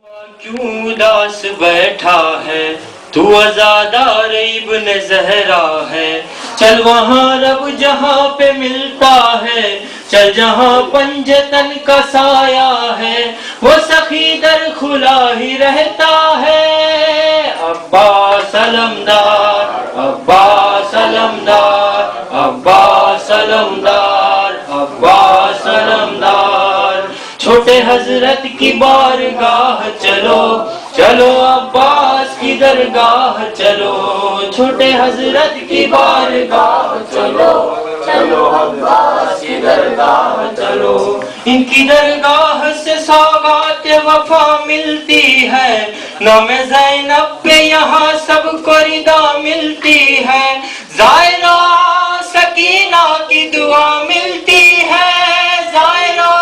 کیوں اداس بیٹھا ہے تو عزادار ابن زہرا ہے. چل وہاں رب جہاں پہ ملتا ہے، چل جہاں پنجتن کا سایہ ہے، وہ سخی در کھلا ہی رہتا ہے. عباس علمدار، عباس علمدار، عباس علمدار، عباس علمدار. چھوٹے حضرت کی بارگاہ چلو، چلو عباس کی درگاہ چلو. چھوٹے حضرت کی بارگاہ چلو، چلو عباس کی درگاہ چلو. ان کی درگاہ سے سوغات وفا ملتی ہے، نام زینب پہ یہاں سب کو ردا ملتی ہے. زائرہ سکینہ کی دعا ملتی ہے، زائرہ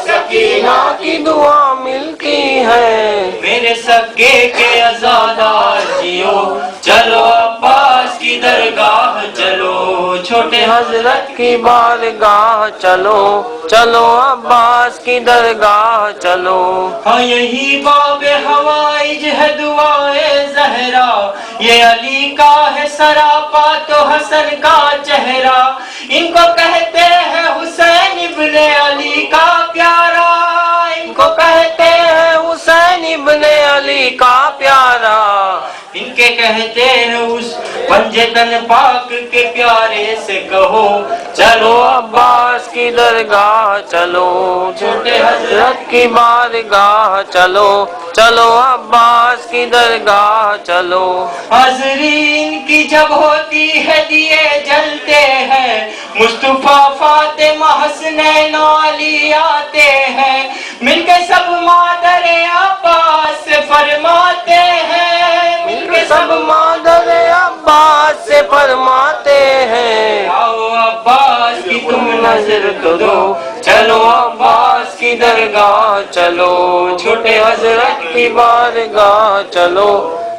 سکینہ کی دعا ملتی ہے. میرے سکے کے عزادار جیو، چلو عباس کی درگاہ چلو. چھوٹے حضرت کی بارگاہ چلو، چلو عباس کی درگاہ چلو. ہاں یہی باب حوائج ہے دعائے زہرا، یہ علی کا ہے سراپا تو حسن کا چہرہ. ان کو کہتے ہیں حسین ابن علی کا پیارا، ان کو کہتے ہیں حسین ابن علی کا پیارا. ان کے کہتے ہیں اس پنجتن پاک کے پیارے سے کہو، چلو عباس کی درگاہ چلو. چھوٹے حضرت کی بارگاہ چلو، چلو عباس کی درگاہ چلو. حاضرین کی جب ہوتی ہے دیے جلتے ہیں، مصطفیٰ فاطمہ حسنین علی آتے ہیں. مل کے سب مادر عباس سے فرماتے ہیں، مل کے سب مادر عباس سے فرماتے ہیں. آؤ عباس کی تم نظر تو دو، چلو عباس کی درگاہ چلو. چھوٹے حضرت کی بارگاہ چلو،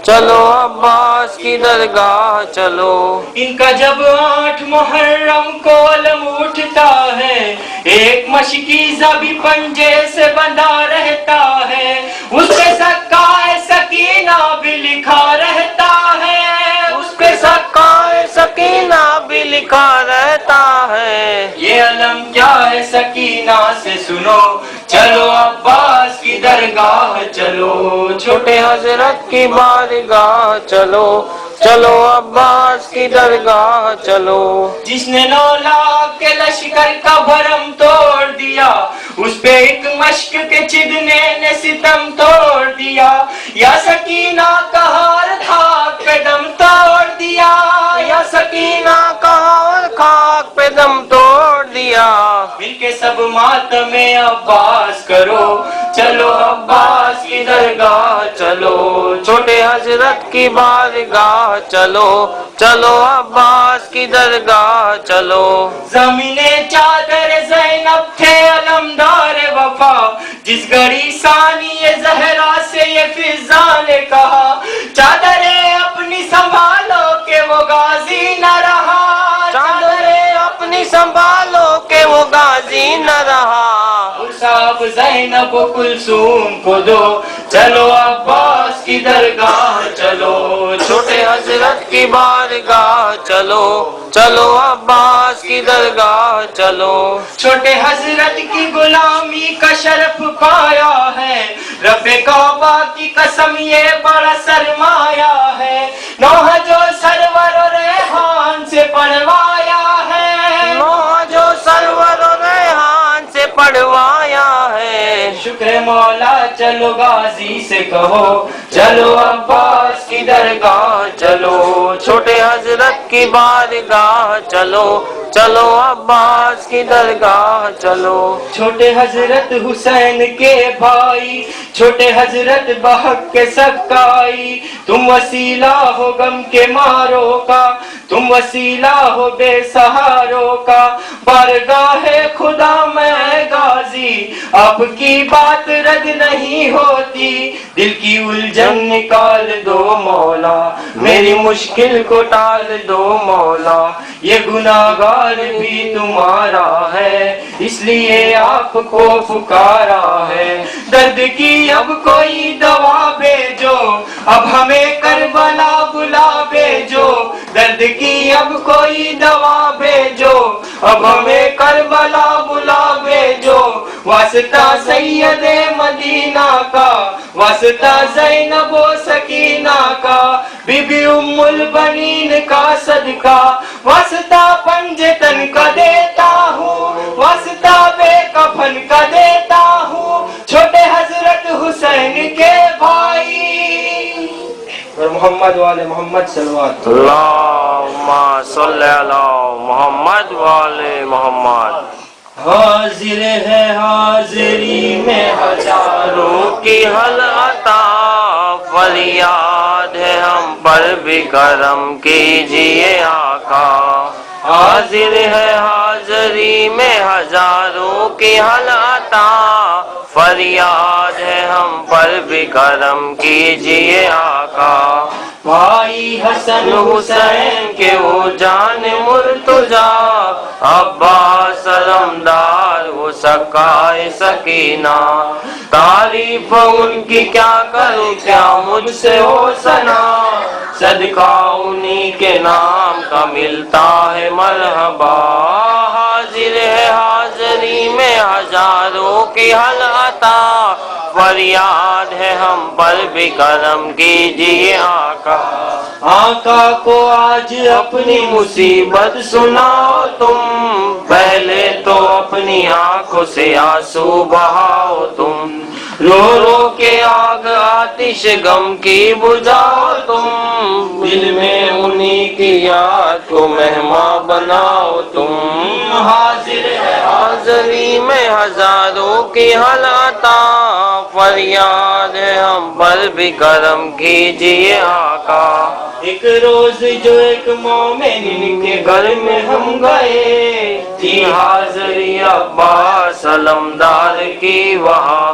چلو عباس کی درگاہ چلو. ان کا جب 8 محرم کو علم اٹھتا ہے، ایک مشکیزہ بھی پنجے سے بندھا رہتا ہے. اس پہ سکائے سکینہ بھی لکھا رہتا ہے، اس پہ سکائے سکینہ بھی لکھا رہتا ہے. یہ علم کیا ہے سکینہ سے سنو، چلو عباس کی درگاہ چلو. چھوٹے حضرت کی بارگاہ چلو، چلو عباس کی درگاہ چلو. جس نے 9 لاکھ کے لشکر کا بھرم توڑ دیا، اس پہ ایک مشک کے چدنے نے ستم توڑ دیا. یا سکینہ کا ہار خاک پہ دم توڑ دیا، یا سکینہ کا ہار خاک پہ دم توڑ دیا. مل کے سب ماتم عباس کرو، چلو عباس کی درگاہ چلو. چھوٹے حضرت کی بارگاہ چلو، چلو عباس کی درگاہ چلو. زمین چادر زینب تھے علمدار وفا، جس گھڑی ثانی زہرا سے یہ فضا نے کہا، چادریں اپنی سنبھالو کہ وہ غازی نہ رہا، چادریں اپنی سنبھالو کہ وہ غازی نہ رہا. صاحب زینب و کلثوم کو دو، چلو عباس کی درگاہ چلو. چھوٹے حضرت کی بارگاہ چلو، چلو عباس کی درگاہ چلو. چھوٹے حضرت کی غلامی کا شرف پایا ہے، رب کعبہ کی قسم یہ بڑا سرمایہ ہے. نوح جو سرور و ریحان سے پڑھوایا ہے، نوح جو سرور و ریحان سے پڑھوایا ہے. شکر مولا چلو غازی سے کہو، چلو عباس کی درگاہ چلو. چھوٹے حضرت کی بارگاہ چلو، چلو عباس کی درگاہ چلو. چھوٹے حضرت حسین کے بھائی، چھوٹے حضرت بحق کے سکائی، تم وسیلہ ہو غم کے ماروں کا، تم وسیلہ ہو بے سہاروں کا. بارگاہ خدا میں غازی آپ کی بات رد نہیں ہوتی، دل کی الجھن نکال دو مولا، میری مشکل کو ٹال دو مولا، یہ گناہگار بھی تمہارا ہے اس لیے آپ کو پکارا ہے، درد کی اب کوئی دوا بھیجو، اب ہمیں کربلا بلا بھیجو، درد کی اب کوئی دوا بھیجو، اب ہمیں کربلا بلا بھیجو، واسطہ سید مدینہ کا، واسطہ زینب و سکینہ کا، بی بی ام البنین کا صدقہ، واسطہ پنجتن کا دیتا ہوں، واسطہ بے کفن کا دیتا ہوں، چھوٹے حضرت حسین کے بھائی، اور محمد والے محمد صلوات اللہم صلی علی محمد والے محمد۔ حاضر ہے حاضری میں ہزاروں کی حل عطا، فریاد ہے ہم پر بھی کرم کیجئے آقا، حاضر ہے حاضری میں ہزاروں کی حل عطا، فریاد ہے ہم پر بھی کرم کیجئے آقا، بھائی حسن حسین کے وہ جان مرتجا، عباس علمدار وہ سکائے سکینہ، تعریف ان کی کیا کروں کیا مجھ سے ہو سنا، صدقہ انہی کے نام کا ملتا ہے مرحبا، حاضر ہے حاضری میں ہزاروں کی حل عطا، فریاد ہے ہم پر بھی کرم کیجئے آقا، آقا کو آج اپنی مصیبت سناؤ تم، پہلے تو اپنی آنکھوں سے آنسو بہاؤ تم، رو رو کے آگ آتش غم کی بجھاؤ تم، دل میں انہی کی یاد کو مہماں بناؤ تم، حاضر ہے حاضری میں ہزاروں کی حل عطا، فریاد ہے ہم پر بھی کرم کیجئے آقا، ایک روز جو ایک مومن کے گھر میں ہم گئے، تھی حاضری عباس علمدار کی وہاں،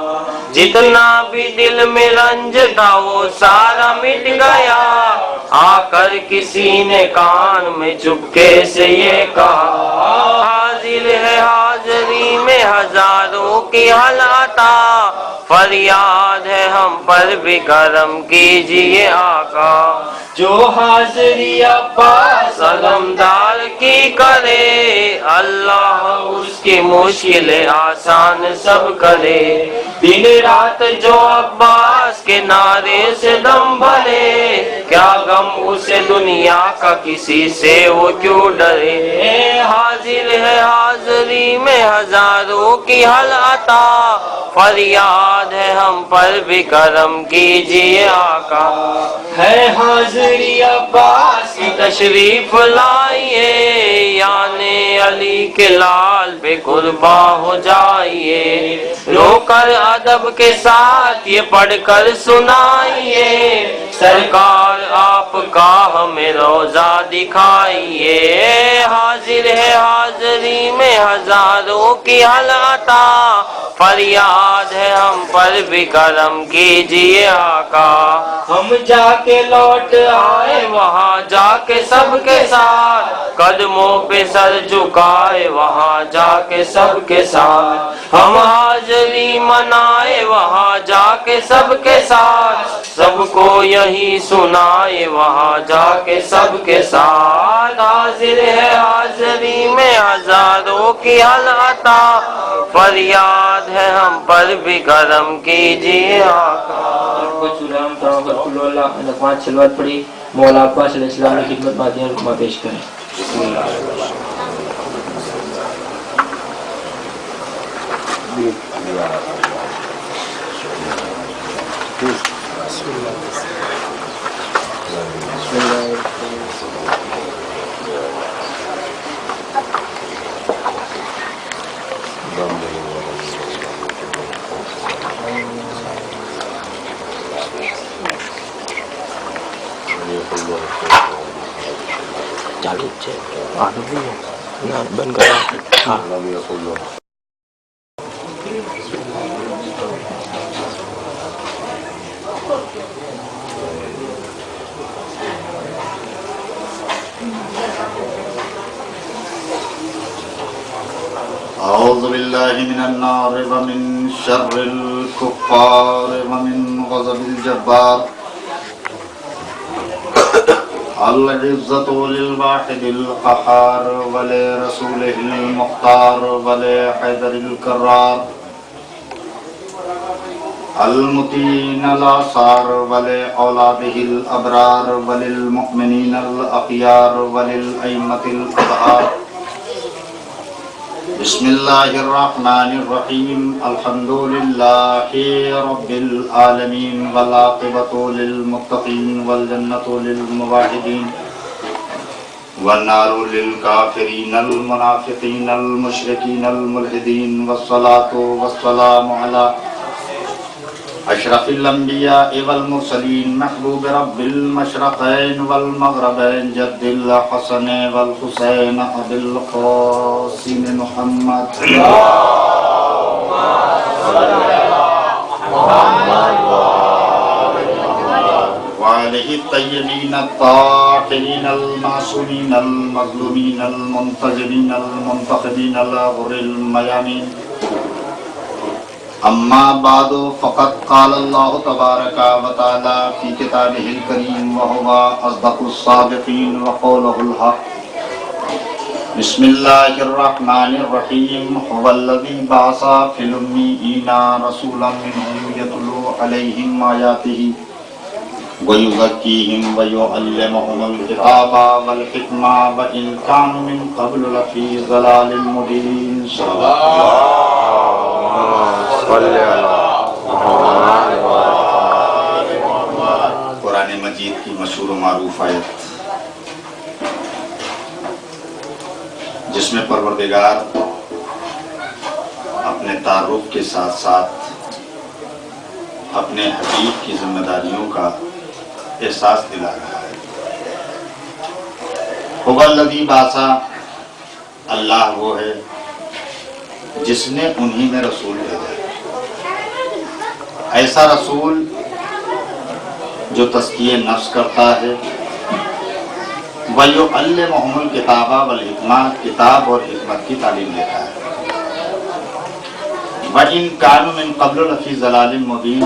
جتنا بھی دل میں رنج تھا وہ سارا مٹ گیا، آ کر کسی نے کان میں چپکے سے یہ کہا، حاضر ہے حاضری میں ہزاروں کی حل عطا، فریاد ہے ہم پر بھی کرم کیجئے آقا، جو حاضری عباس علمدار کی کرے، اللہ اس کی مشکلیں آسان سب کرے، دن رات جو عباس کے نعرے سے دم بھرے، کیا غم اسے دنیا کا کسی سے وہ کیوں ڈرے، حاضر ہے حاضری میں ہزاروں کی حل عطا، فریاد ہے ہم پر بھی کرم کیجئے آقا، ہے حاضری عباس کی تشریف لائیے، یعنی علی کے لال پہ قرباں ہو جائیے، رو کر ادب کے ساتھ یہ پڑھ کر سنائیے، سرکار آپ کا ہمیں روضہ دکھائیے، حاضر ہے حاضری میں ہزاروں کی حل عطا، فریاد ہے ہم پر بھی کرم کیجئے آقا، ہم جا کے لوٹ آئے وہاں جا کے سب کے ساتھ، قدموں پہ سر جھکائے وہاں جا کے سب کے ساتھ، ہم حاضری منائے وہاں جا کے سب کے ساتھ، سب کو یہی سنائے وہاں جا کے سب کے ساتھ، حاضر ہے حاضری میں ہزاروں کی حل عطا، فریاد ہے ہم پر بھی کرم کیجئے آقا، پانچ سلوات پڑھی، مولا عباس علیہ السلام کی خدمت میں رکمہ پیش کریں۔ ચાલુ જ છે આનું બી ના બંધ કરો હા أعوذ بالله من النار ومن شر الكفار ومن غضب الجبار. العزة للواحد القهار ولرسوله المختار ولحيدر الكرار. المتين الآثار ولأولاده الأبرار وللمؤمنين الأخيار وللأئمة الأطهار. بسم الله الرحمن الرحيم. الحمد لله رب العالمين والعاقبة للمتقين والجنة للموحدين والنار للكافرين المنافقين المشركين الملحدين. والصلاة والسلام على أشرف الأنبياء والمرسلين محبوب رب المشرقين والمغربين جد الحسن والحسين أبي القاسم محمد وعليه الطيبين الطاهرين المعصومين المظلومين المنتجبين المنتخبين الغر الميامين. اما بعد فقد قال الله تبارك وتعالى في كتابه الكريم وهو اصدق الصادقين وقوله الحق. بسم الله الرحمن الرحيم. هو الذي بعث في الأميين رسولا منهم يتلو عليهم آياته ويزكيهم ويعلمهم الكتاب والحكمة وإن كانوا من قبل لفي ضلال مبين. قرآن مجید کی مشہور و معروف آیت جس میں پروردگار اپنے تعارف کے ساتھ ساتھ اپنے حبیب کی ذمہ داریوں کا احساس دلا رہا ہے. هو الذی بعث، اللہ وہ ہے جس نے انہی میں رسول بھیجا. ایسا رسول جو تزکیہ نفس کرتا ہے. وَيُعَلِّمُهُمُ الْكِتَابَ وَالْحِکْمَةَ، کتاب اور حکمت کی تعلیم دیتا ہے. وَإِن كَانُوا مِن قَبْلُ لَفِي ضَلَالٍ مُبِينٍ،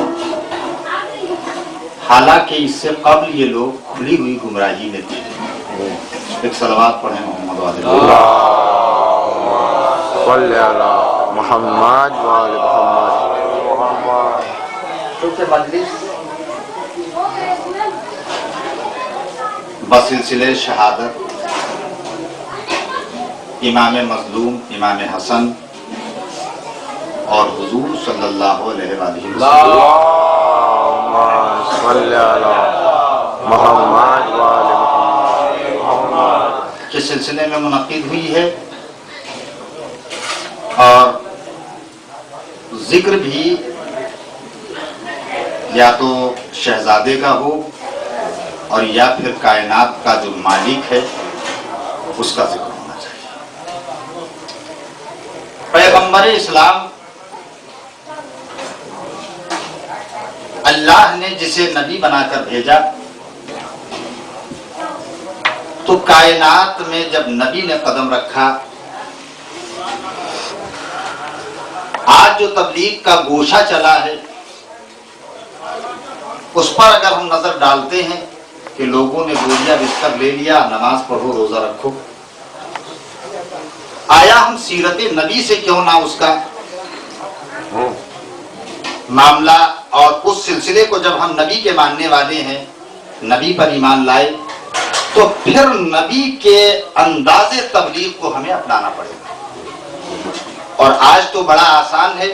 حالانکہ اس سے قبل یہ لوگ کھلی ہوئی گمراہی میں تھے. ایک صلوات پڑھیں محمد وعلى محمد وعلى محمد. مجلس بسلسلہ شہادت امام مظلوم امام حسن اور حضور صلی اللہ علیہ وآلہ وسلم کے سلسلے میں منعقد ہوئی ہے. اور ذکر بھی یا تو شہزادے کا ہو اور یا پھر کائنات کا جو مالک ہے اس کا ذکر ہونا چاہیے. پیغمبر اسلام اللہ نے جسے نبی بنا کر بھیجا تو کائنات میں جب نبی نے قدم رکھا، آج جو تبلیغ کا گوشہ چلا ہے اس پر اگر ہم نظر ڈالتے ہیں کہ لوگوں نے بوریا بستر لے لیا، نماز پڑھو روزہ رکھو، آیا ہم سیرت نبی سے کیوں نہ اس کا معاملہ اور اس سلسلے کو جب ہم نبی کے ماننے والے ہیں، نبی پر ایمان لائے، تو پھر نبی کے انداز تبلیغ کو ہمیں اپنانا پڑے گا. اور آج تو بڑا آسان ہے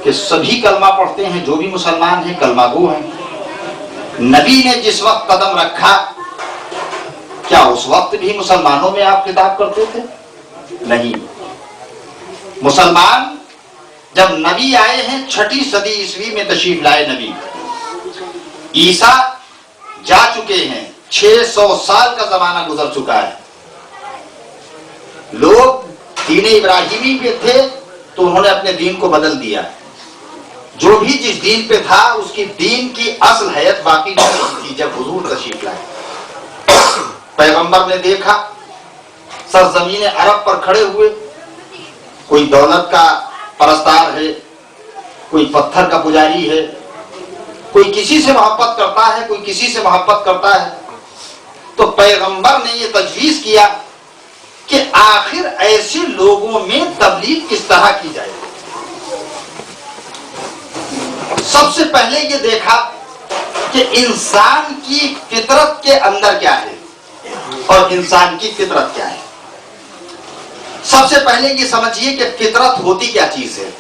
کہ سبھی کلمہ پڑھتے ہیں، جو بھی مسلمان ہیں کلمہ گو ہیں. نبی نے جس وقت قدم رکھا کیا اس وقت بھی مسلمانوں میں آپ خطاب کرتے تھے؟ نہیں. مسلمان جب نبی آئے ہیں 6 صدی عیسوی میں تشریف لائے نبی، عیسیٰ جا چکے ہیں، 600 سال کا زمانہ گزر چکا ہے. لوگ دین ابراہیمی پہ تھے تو انہوں نے اپنے دین کو بدل دیا. جو بھی جس دین پہ تھا اس کی دین کی اصل حیت باقی نہیں تھی. جب حضور تشریف لائے، پیغمبر نے دیکھا، سرزمین عرب پر کھڑے ہوئے कोई दौलत का परस्तार है, कोई पत्थर का पुजारी है, कोई किसी से मोहब्बत करता है, कोई किसी से मोहब्बत करता है। तो पैगंबर ने ये तजवीज किया कि आखिर ऐसे लोगों में तबलीग किस तरह की जाए। सबसे पहले ये देखा कि इंसान की फितरत के अंदर क्या है और इंसान की फितरत क्या है। सबसे पहले ये समझिए कि फितरत होती क्या चीज है।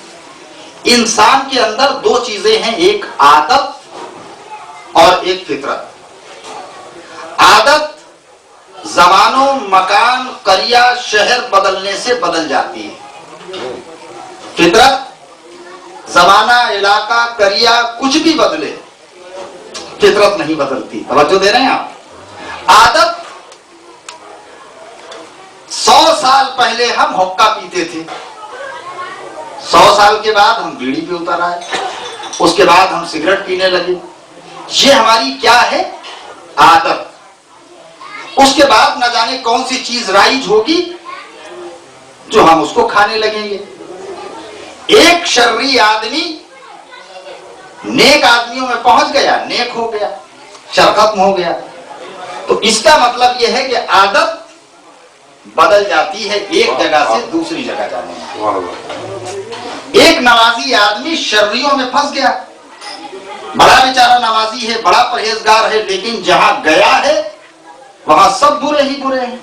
इंसान के अंदर दो चीजें हैं, एक आदत और एक फितरत। आदत जमानो मकान करिया शहर बदलने से बदल जाती है। फितरत जमाना इलाका करिया कुछ भी बदले, फितरत नहीं बदलती। तवज्जो दे रहे हैं आप। आदत 100 साल पहले हम हुक्का पीते थे, 100 साल के बाद हम बीड़ी पे उतर आए, उसके बाद हम सिगरेट पीने लगे। ये हमारी क्या है? आदत। उसके बाद न जाने कौन सी चीज राइज होगी जो हम उसको खाने लगेंगे। एक शर्री आदमी नेक आदमियों में पहुंच गया, नेक हो गया, शर खत्म हो गया। तो इसका मतलब यह है कि आदत बदल जाती है एक जगह से दूसरी जगह जाने में। एक नमाजी आदमी शर्रियों में फंस गया, बड़ा बेचारा नमाजी है, बड़ा परहेजगार है, लेकिन जहां गया है वहां सब बुरे ही बुरे हैं।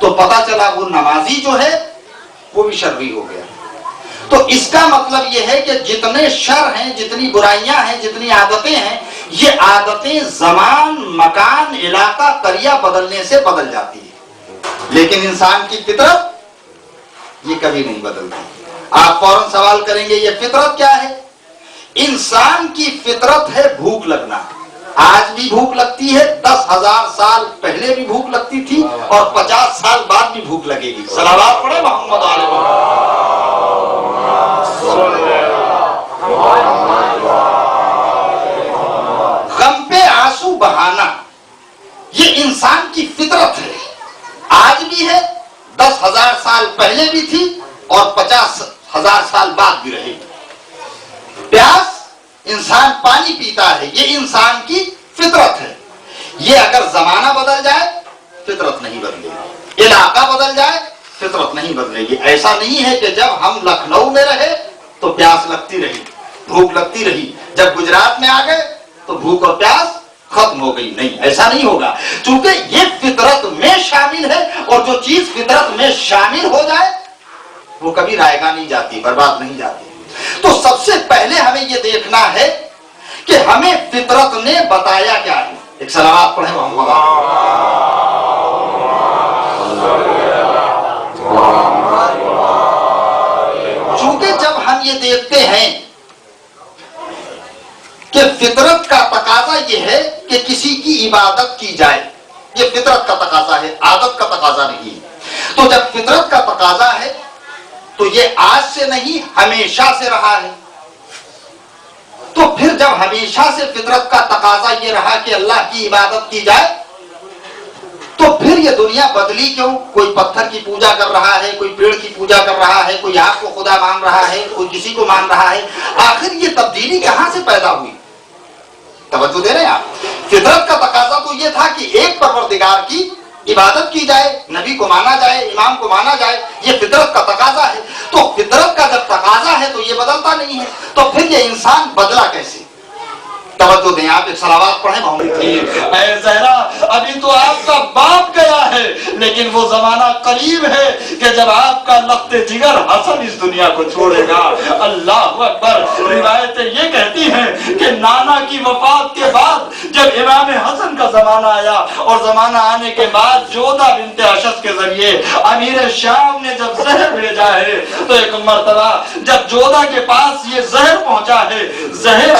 तो पता चला वो नमाजी जो है वो भी शर्री हो गया। तो इसका मतलब यह है कि जितने शर हैं, जितनी बुराइयां हैं, जितनी आदतें हैं, ये आदतें जमान मकान इलाका करिया बदलने से बदल जाती है। लेकिन इंसान की फितरत ये कभी नहीं बदलती। आप फौरन सवाल करेंगे ये फितरत क्या है? इंसान की फितरत है भूख लगना। आज भी भूख लगती है, 10,000 साल पहले भी भूख लगती थी और 50 साल बाद भी भूख लगेगी। सलावत पढ़े मोहम्मद गम पे आंसू बहाना ये इंसान की फितरत है। आज भी है, 10,000 साल पहले भी थी और 50,000 साल बाद भी रहेगी। प्यास इंसान पानी पीता है, ये इंसान की फितरत है। ये अगर जमाना बदल जाए फितरत नहीं बदलेगी, इलाका बदल जाए फितरत नहीं बदलेगी। ऐसा नहीं है कि जब हम लखनऊ में रहे तो प्यास लगती रही, भूख लगती रही, जब गुजरात में आ गए तो भूख और प्यास खत्म हो गई। नहीं, ऐसा नहीं होगा, क्योंकि ये फितरत में शामिल है और जो चीज फितरत में शामिल हो जाए वो कभी रायगा नहीं जाती, बर्बाद नहीं जाती। तो सबसे पहले हमें ये देखना है कि हमें फितरत ने बताया क्या है। एक सलावत पढ़े मोहम्मद। चूंकि जब हम ये देखते हैं कि फितरत का तकाजा ये है कि किसी की इबादत की जाए, ये फितरत का तकाजा है, आदत का तकाजा नहीं है। तो जब फितरत का तकाजा है तो ये आज से नहीं हमेशा से रहा है। तो फिर जब हमेशा से फितरत का तकाजा ये रहा कि अल्लाह की इबादत की जाए, तो फिर ये दुनिया बदली क्यों? कोई पत्थर की पूजा कर रहा है, कोई पेड़ की पूजा कर रहा है, कोई आग को खुदा मान रहा है, कोई किसी को मान रहा है। आखिर ये तब्दीली कहां से पैदा हुई? तवज्जो दे रहे हैं आप। फितरत का तकाजा तो ये था कि एक परवरदिगार की इबादत की जाए, नबी को माना जाए, इमाम को माना जाए, ये फितरत का तकाजा है। तो फितरत का जब तकाजा है तो ये बदलता नहीं है, तो फिर ये इंसान बदला कैसे? तवज्जो दें आप, एक सलावत पढ़े मोहम्मद। ऐ ज़हरा, अभी तो आपका बाप गया है, लेकिन वो जमाना करीब है कि जब आपका लख्ते जिगर हसन इस दुनिया को छोड़ेगा। अल्लाह अकबर। रिवायतें ये कहती हैं कि नाना की वफात के बाद जब इमाम हसन का जमाना आया और जमाना आने के बाद जोधा बिनते अशस के जरिए अमीर शाम ने जब जहर भेजा है, तो एक मर्तबा जब जोधा के पास ये जहर पहुंचा पहुंचा है। जहर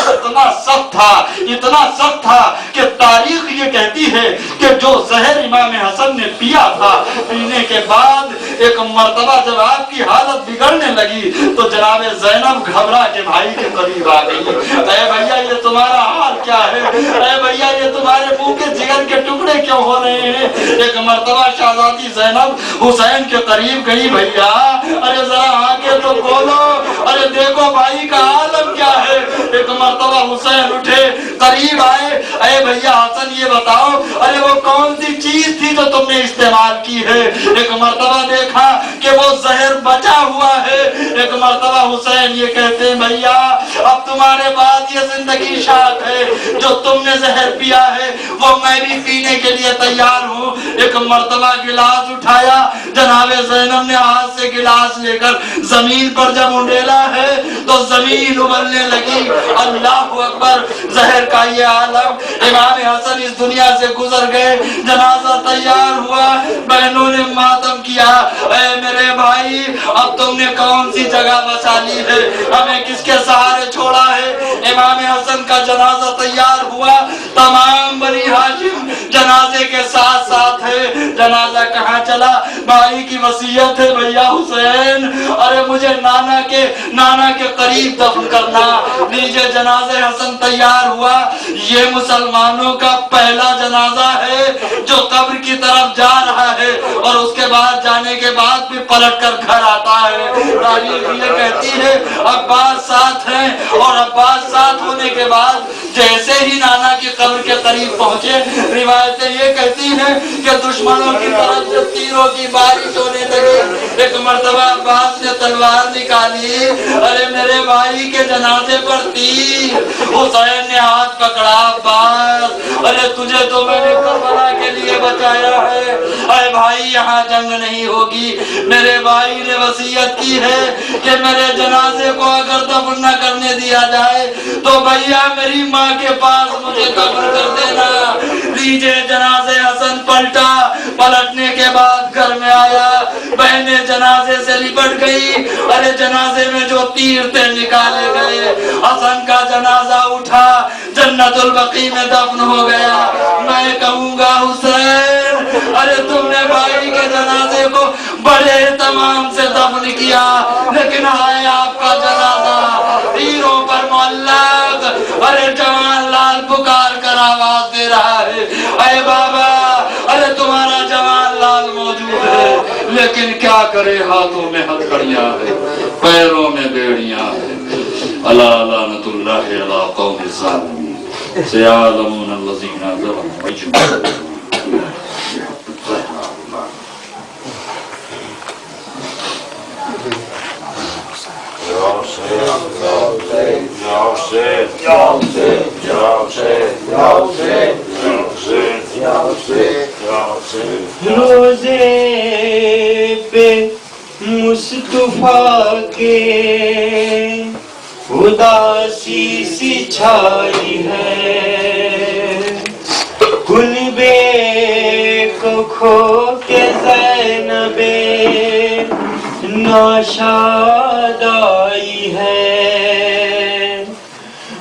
इतना सख्त था कि तारीख ये कहती है कि जो जहर इमाम हसन ने पिया था, पीने के बाद एक मर्तबा जब आपकी हालत बिगड़ने लगी तो जनाब ज़ैनब घबरा के भाई के करीब आ गई। अरे भैया ये तुम्हारा हाल क्या है? अरे भैया ये तुम्हारे मुंह के जिगर के टुकड़े क्यों हो रहे हैं? एक मर्तबा शहजादी ज़ैनब हुसैन के करीब गई। भैया अरे जरा आके तो बोलो, अरे देखो भाई का आलम क्या है। एक मर्तबा हुसैन उठे, करीब आए। अरे भैया हसन ये बताओ, अरे वो कौन सी चीज थी जो तुमने इस्तेमाल की है? एक मर्तबा देखा कि वो जहर बचा हुआ है। एक मर्तबा हुसैन ये कहते हैं भैया अब तुम्हारे पास ये जिंदगी शाद है, जो तुमने जहर पिया है वो मैं भी पीने के लिए तैयार हूँ। एक मर्तबा गिलास उठाया, जनाबे ज़ैनब ने हाथ से गिलास लेकर जमीन पर जब उंडेला है तो जमीन उबलने लगी। अल्लाह अकबर, जहर का ये आलम। इमाम हसन इस दुनिया से गुजर गए, जनाजा तैयार हुआ, बहनों ने मातम किया। ऐ मेरे भाई अब तुमने कौन सी जगह बचा ली है, हमें किसके सहारे छोड़ा है? इमाम हसन का जनाजा तैयार हुआ, तमाम बनी हाशिम जनाजे के साथ साथ है। जनाजा कहाँ चला? भाई की वसीयत है भैया हुसैन, अरे मुझे नाना के करीब दफन करना। लीजिए जनाजे हसन तैयार हुआ। ये मुसलमानों का पहला जनाजा है जो कब्र की तरफ जा रहा है और उसके बाद जाने के बाद भी पलट कर घर आता है। तारीख ये कहती है अब्बास साथ हैं और अब्बास साथ होने के बाद जैसे ही नाना की कब्र के करीब पहुंचे, रिवायतें ये कहती हैं कि दुश्मनों की तरफ से तीरों की बारिश होने लगी। एक मर्तबा अब्बास ने तलवार निकाली, अरे मेरे भाई के जनाजे पर तीर। हुसैन ने हाथ पकड़ा, अब्बास अरे तुझे तो मैंने करबला के लिए बचाया है, अरे भाई यहाँ जंग नहीं होगी। मेरे भाई ने वसीयत की है कि मेरे जनाजे को अगर दफन न करने दिया जाए तो भैया मेरी माँ के पास मुझे दफन कर देना। लीजिए जनाजे हसन पलटने के बाद घर में आया, बहने जनाजे से लिपट गई। अरे जनाजे में जो तीर थे निकाले गए। हसन का जनाजा उठा, जन्नतुल बकी में दफन हो गया। मैं कहूँगा हुसैन अरे तुमने भाई के जनाजे को बड़े तमाम से दफन किया, लेकिन है आपका जनाजा तीरों पर मुअल्लक। अरे जवान लाल पुकार कर आवाज दे रहा है, अरे बाबा अरे तुम्हारा जवान लाल मौजूद है, लेकिन क्या करे हाथों में हथकड़ियां है, पैरों में बेड़ियां है। अला लानतुल्लाहि अला कौमि ज़ालिमीन सयअलमून अल्लज़ीना ज़लमू। रोज़े पे मुस्तफा के उदासी सी छाई है, कुनबे को खो के ज़ैनबे नाशाद आई है।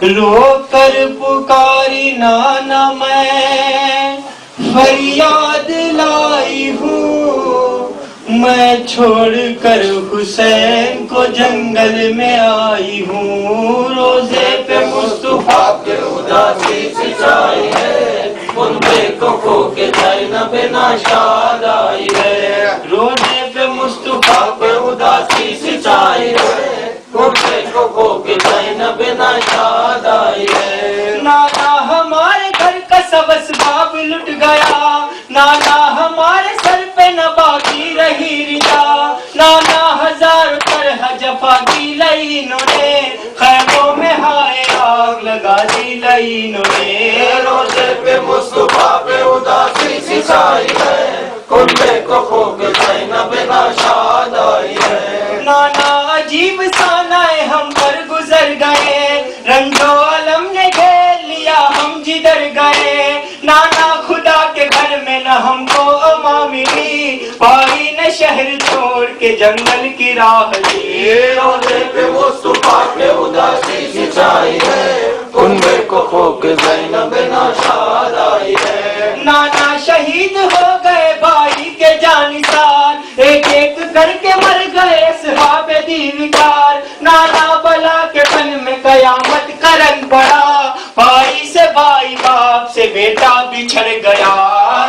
रो कर पुकारी नाना मैं फरियाद लाई हूँ, मैं छोड़कर हुसैन को जंगल में आई हूँ। रोजे पे मुस्तफा के उदासी सी छाई है, कुनबे को खो के ज़ैनब नाशाद आई है। रोजे पे मुस्तफा के उदासी सी छाई है, कुनबे को खो के ज़ैनब नाशाद आई है। नाना हमारे घर का सब असबाब लुट गया, नाना हमारे सर पे न बाकी रही रिया, नाना हजार तरह जफा की लईनों ने, खैमों में हाय आग लगा दी लईनों ने। रोजे पे मुस्तफा पे उदासी सी छाई है, कुनबे को खो के ज़ैनब नाशाद आई है। नाना अजीब सानाए हम पर गुजर गए, रंजो अलम ने घेर लिया हम जिधर गए। नाना खुदा के घर में न हमको अमा मिली, भाई ने शहर छोड़ के जंगल की राह ली। रोजे पे मुस्तफा पे उदासी सी کہ زینب ناشاد آئی ہے۔ نانا شہید ہو گئے بھائی کے جانثار، ایک ایک کر کے مر گئے اصحاب دیوکار، نانا بلا کے فن میں قیامت کا رنگ پڑا، بھائی سے بھائی باپ سے بیٹا بچھڑ گیا،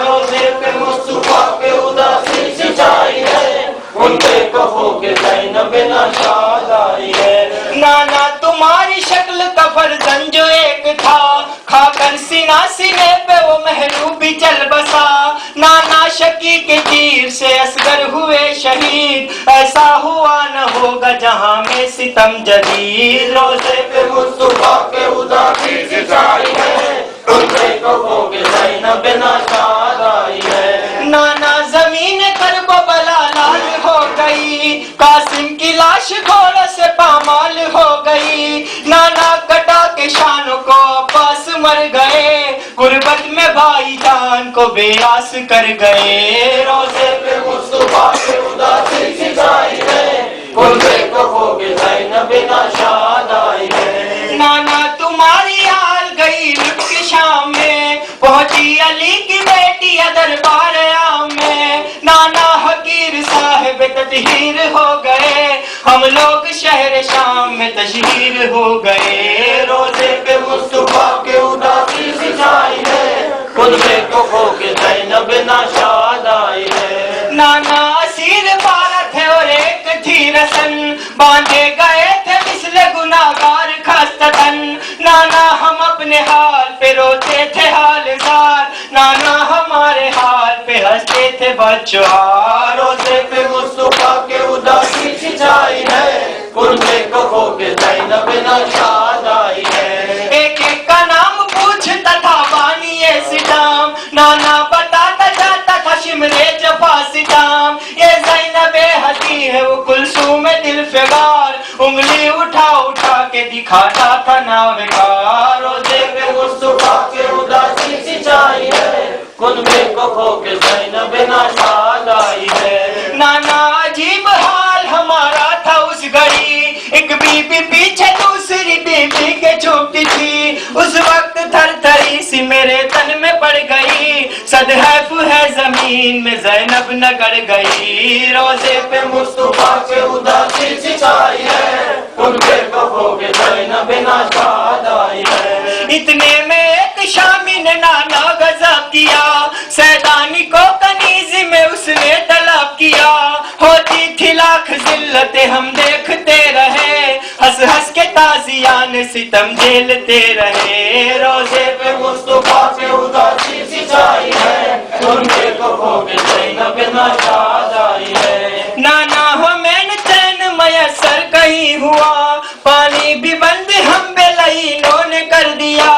روزے پہ مصطفیٰ کے اداسی سی چھائی ہے، ان پہ کہو کہ زینب ناشاد آئی ہے۔ نانا تمہاری شکل کا فرزند جو ایک تھا، کھا کر سینہ سینے پہ وہ محروب بھی چل بسا، نانا شکی کے تیر سے اصغر ہوئے شہید، ایسا ہوا نہ ہوگا جہاں میں ستم جدید، روزے پہ مصطفیٰ کے اداسی سی چھائی ہے، ان پہ کہو کہ زینب ناشاد آئی ہے۔ نانا زمین کرب و بلا لال ہو گئی، قاسم کی لاش گھوڑے سے پامال ہو گئی، نانا کٹا کے شانوں کو عباس مر گئے، غربت میں بھائی جان کو بے آس کر گئے، روزے پہ مصطفیٰ کے اداسی سی چھائی ہے، ان پہ کہو کہ زینب ناشاد آئی ہے۔ نانا تمہاری آل گئی لٹ کے شام میں، پہنچی علی کی بیٹی دربار عام میں، نانا حقیر صاحب تطہیر ہو گئے، ہم لوگ شہر شام میں تشہیر ہو گئے، روزے پہ مصطفیٰ کے اداسی سی چھائی ہے، ان پہ کہو کہ زینب ناشاد آئی ہے۔ نانا اسیر بارہ تھے اور ایک تھی رسن، باندھے گئے تھے مثل گناہگار خستتن، نانا ہم اپنے حال پہ روتے تھے حال زار، نانا ہمارے حال پہ ہنستے تھے بچوار، روزے پہ مصطفیٰ کے اداسی سی چھائی ہے، ان پہ کہو کہ زینب ناشاد آئی ہے۔ ایک ایک کا نام پوچھتا تھا بانی ستام، نانا بتاتا جاتا تھا شمرے جفا ستام، یہ زینب ہدی ہے وہ کلثوم دل فگار، انگلی اٹھا اٹھا کے دکھاتا تھا ناوکار، روزے پہ مصطفیٰ کے اداسی سی چھائی ہے، ان پہ کہو کہ زینب ناشاد آئی ہے۔ نانا عجیب حال ہمارا تھا اس گھڑی، ایک بی بی پیچھے دوسری بی بی کے چھپتی تھی، اس وقت تھر تھری سی میرے تن میں پڑ گئی، صدحیف ہے زمین میں زینب نہ گڑ گئی، روزے پہ مصطفیٰ کے اداسی سی چھائی ہے، ان پہ کہو کہ زینب ناشاد آئی ہے۔ اتنے میں ایک شامی نے نانا غضب کیا، سیدانی کو کنیز میں اس نے طلب کیا، ہوتی تھی لاکھ ذلتیں ہم دیکھتے رہے، ہنس ہنس کے تازیان ستم جھیلتے رہے، روزے پہ مصطفیٰ کے اداسی سی چھائی ہے، ان پہ کہو کہ زینب ناشاد آئی ہے۔ نانا ہمیں چین میسر کہیں ہوا، پانی بھی بند ہم بے لئینوں نے کر دیا،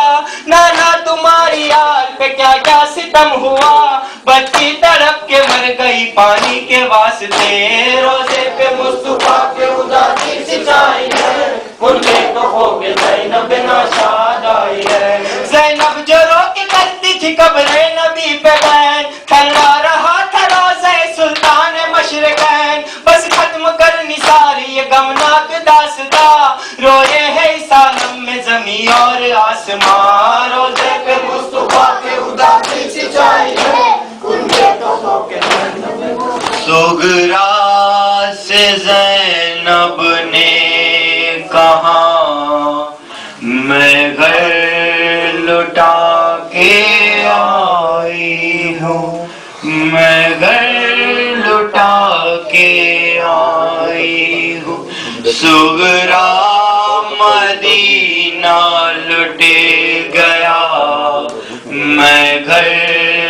نانا تمہاری آل پہ کیا کیا ستم ہوا، بچی تڑپ کے مر گئی پانی کے واسطے، روزے پہ مصطفیٰ کے اداسی سی چھائی ہے، ان پہ کہو کہ زینب ناشاد آئی ہے۔ زینب جو رو کے کرتی تھی قبر نبی پہ بین، تھرا رہا تھا روزہ سلطان مشرقین، بس ختم کرنی ساری یہ غمناک داستان، روئے ہے اس عالم میں زمین اور آسمان، روزے پہ مصطفیٰ کے اداسی سی چھائی ہے، ان پہ کہو کہ زینب سغرا سے زینب نے کہا میں گھر لٹا کے آئی ہوں، میں گھر لٹا کے آئی ہوں، سغرا مدینہ لٹ گیا، میں گھر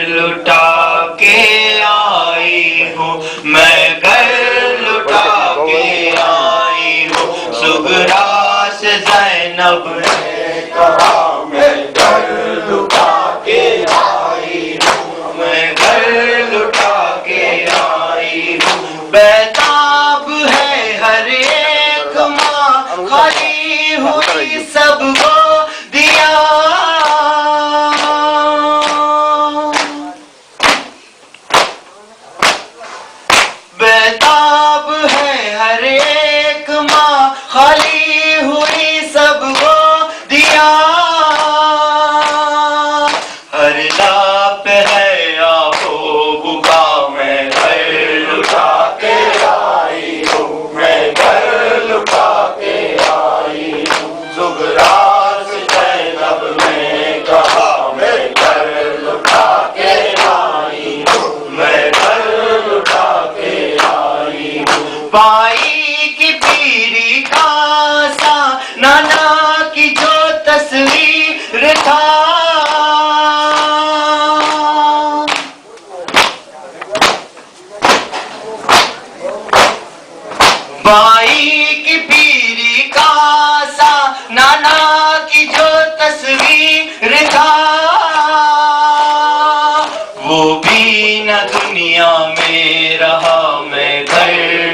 لٹا کے آئی ہوں، میں گھر لٹا کے آئی ہوں، سغرا سے زینب نے کہا میں گھر لٹا کے آئی ہوں، میں گھر لٹا کے آئی ہوں، بیتاب ہے ہر ایک ماں، خالی ہوئی سب کو دیا، بیتاب ہے ہر ایک ماں، خالی ہوئی سب کو دیا، सुगरा से ज़ैनब ने कहा मैं घर लुटा के आई हूँ, मैं घर लुटा के आई हूँ। पाई की पीरी का सा नाना की जो तस्वीर था, बाई की पीरी का सा नाना की जो तस्वीर था, वो भी न दुनिया में रहा, मैं घर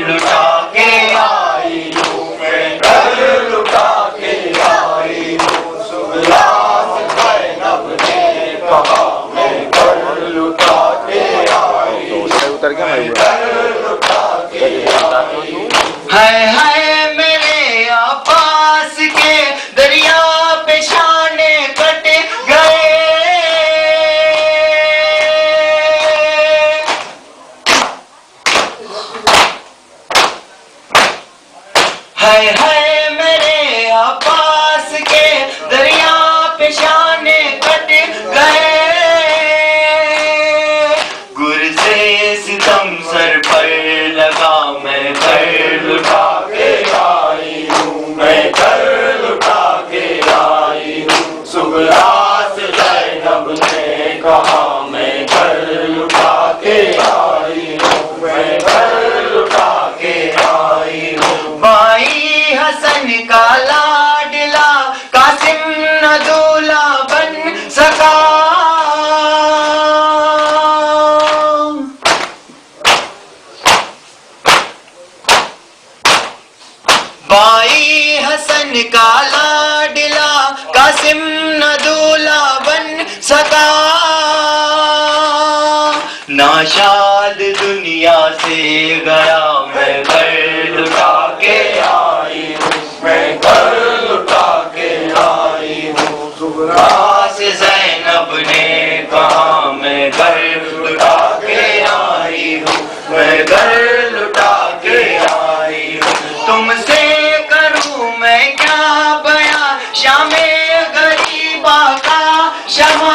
लुटा के आई हूँ, मैं घर लुटा के आई हूँ। सुगरा से ज़ैनब ने कहा मैं घर लुटा के आई हूँ, मैं घर लुटा के आई हूँ। है मेरे अब्बास के दरिया पे शाने कट गए, है मेरे अब्बास के दरिया पे शाने कट गए, गुर से सितम सर पर लगा, मैं घर लुटा के आई हूँ, मैं घर लुटा के आई हूँ। सुगरा से ज़ैनब ने कहा मैं घर लुटा के आई हूँ, मैं घर लुटा के आई हूँ। भाई हसन का लाडला कासिम न दूल्हा बन सका, भाई हसन का लाडला कासिम न दूल्हा बन सका, नाशाद दुनिया से गया, मैं घर लुटा के आई हूँ, मैं घर लुटा के आई हूँ। सुगरा से ज़ैनब ने कहा मैं घर लुटा के आई हूँ, मैं घर लुटा के आई हूँ। तुमसे करूँ मैं क्या बयां शामे गरीबा का शमा,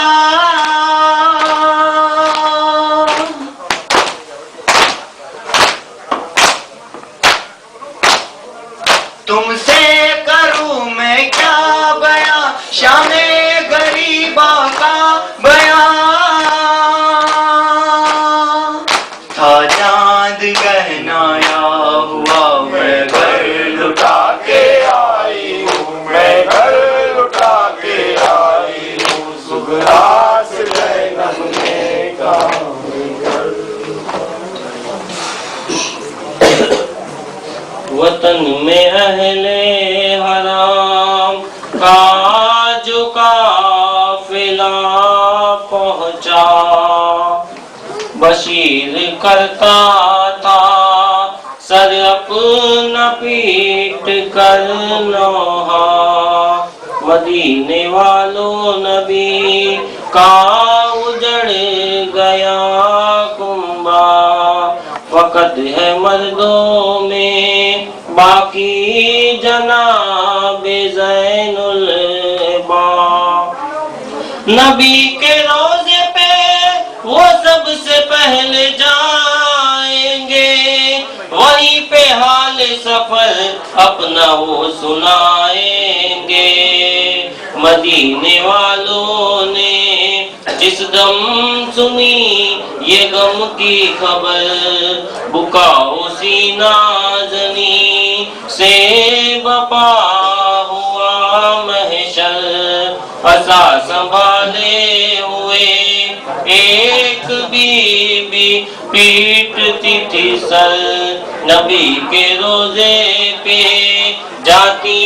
तुमसे करूँ मैं क्या बयां शामे गरीबा का बयां, था चांद गहनाया हुआ, मैं घर लुटा के आई हूँ, मैं घर लुटा के आई हूँ। सुगरा से ज़ैनब ने कहा वतन में अहले हराम का जो काफिला पहुंचा, बशीर करता था सर अपना पीट कर नौहा, मदीने वालों नबी का उजड़ गया कुंबा, वक़्त है मर्दों में बाकी जनाबे ज़ैनुल बा, नबी के रोज़े पे वो सबसे पहले जाएंगे, वहीं पे हाल सफर अपना वो सुनाएंगे। मदीने वालों ने जिस दम सुनी ये गम की खबर, बुकाओ सीना जनी से बपा हुआ महशर, असा संभाले हुए एक बीबी पीटती थी सर, नबी के रोजे पे जाती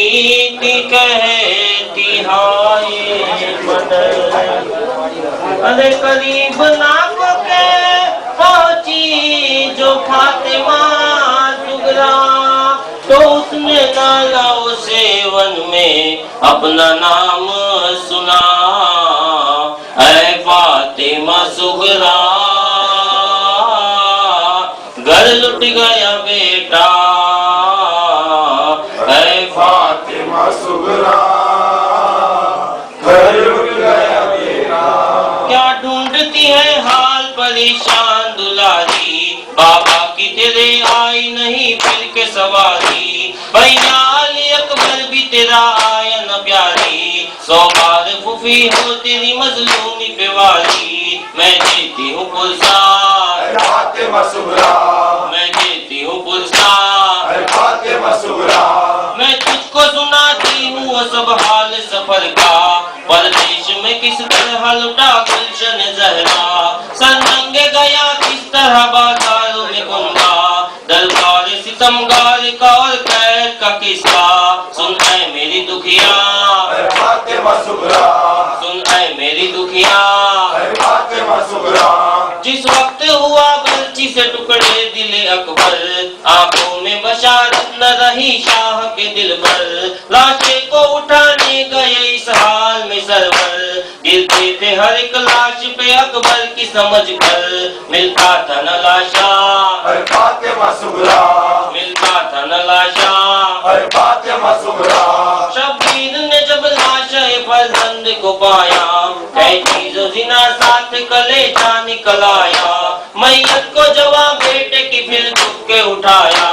थी कहती हाय मदर, अरे करीब नाक के पहुंची जो फातिमा सुगरा, तो उसने नाला उसे वन में अपना नाम सुना, ऐ फातिमा सुगरा घर लुट गया बेटा, ऐ फातिमा सुगरा तेरी शान दुलारी, बाबा की तेरे आई नहीं फिर के सवारी, भैया अली अकबर भी तेरा आया न प्यारी, 100 बार फूफी हो तेरी मजलूमी पे वाली, मैं देती हूँ पुरस्कार, फातिमा सुगरा, मैं देती हूँ पुरस्कार, फातिमा सुगरा, मैं तुझको सुनाती हूँ वो सब हाल सफर का, परदेश में किस तरह लुटा गुलशन जहरा, संगे गया किस तरह बाजारों में गुंगा, दरबार सितमगार का और कैद का किस्सा, सुन ऐ मेरी दुखिया, फातिमा सुगरा, सुन ऐ मेरी दुखिया, फातिमा सुगरा, जिस वक्त हुआ गलती से टुकड़े दिल अकबर, आंखों में बशारत न रही शाह के दिल पर, लाशे को उठाने गए इस हाल में सरवर, गिरते थे हर एक लाश पे अकबर की समझ कर, मिलता था न लाशा, फातिमा सुगरा, मिलता था न लाशा, फातिमा सुगरा, शबीर ने जब लाशे फर्जंद को पाया, कई चीजों जिना साथ कलेजा निकल आया, मैयत को जवाब बेटे की फिर चुप के उठाया,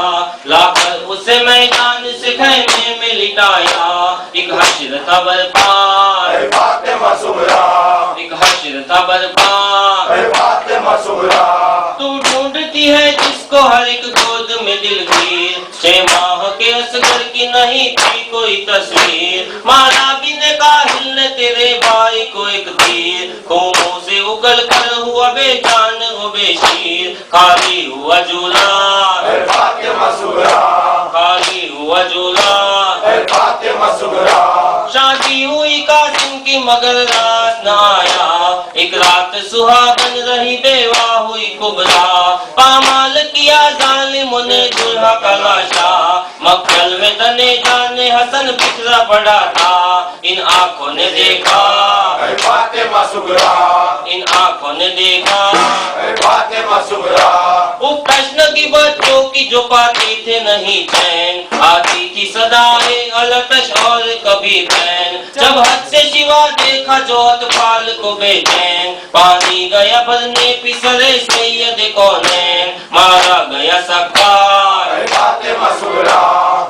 लाकर उसे मैदान से खैमे में लिटाया, एक हश्र था बर्बाद, फातिमा सुगरा, एक हश्र था बर्बाद, फातिमा सुगरा, तू ढूंढती है जिसको हर एक गोद में दिलगीर, 6 माह के असगर की नहीं थी कोई तस्वीर, मारा भी ने काहिल ने तेरे भाई को एक तीर, खूमों से उगल कर हुआ बेजान हो बेशीर, खाली हुआ झूला, फातिमा सुगरा, खाली हुआ झूला, फातिमा सुगरा, शादी हुई कासिम की मगर रात न आया, एक रात सुहागन रही बेवा हुई कुबरा, पामाल किया जालिमों ने दुल्हा का लाशा, मक्खल में तने जाने हसन बिखरा पड़ा था, इन आंखों ने देखा, फातिमा सुगरा, इन आंखों ने देखा, फातिमा सुगरा, उस प्रश्न की बच्चों की जो पाती थे नहीं चैन, आती थी सदाएं अलकश और कभी बैन, जब हद से शिवा देखा जो अतफाल को बेचैन, पानी गया भरने पिसरे सैयद कौनैन, मारा गया सक्कार, फातिमा सुगरा,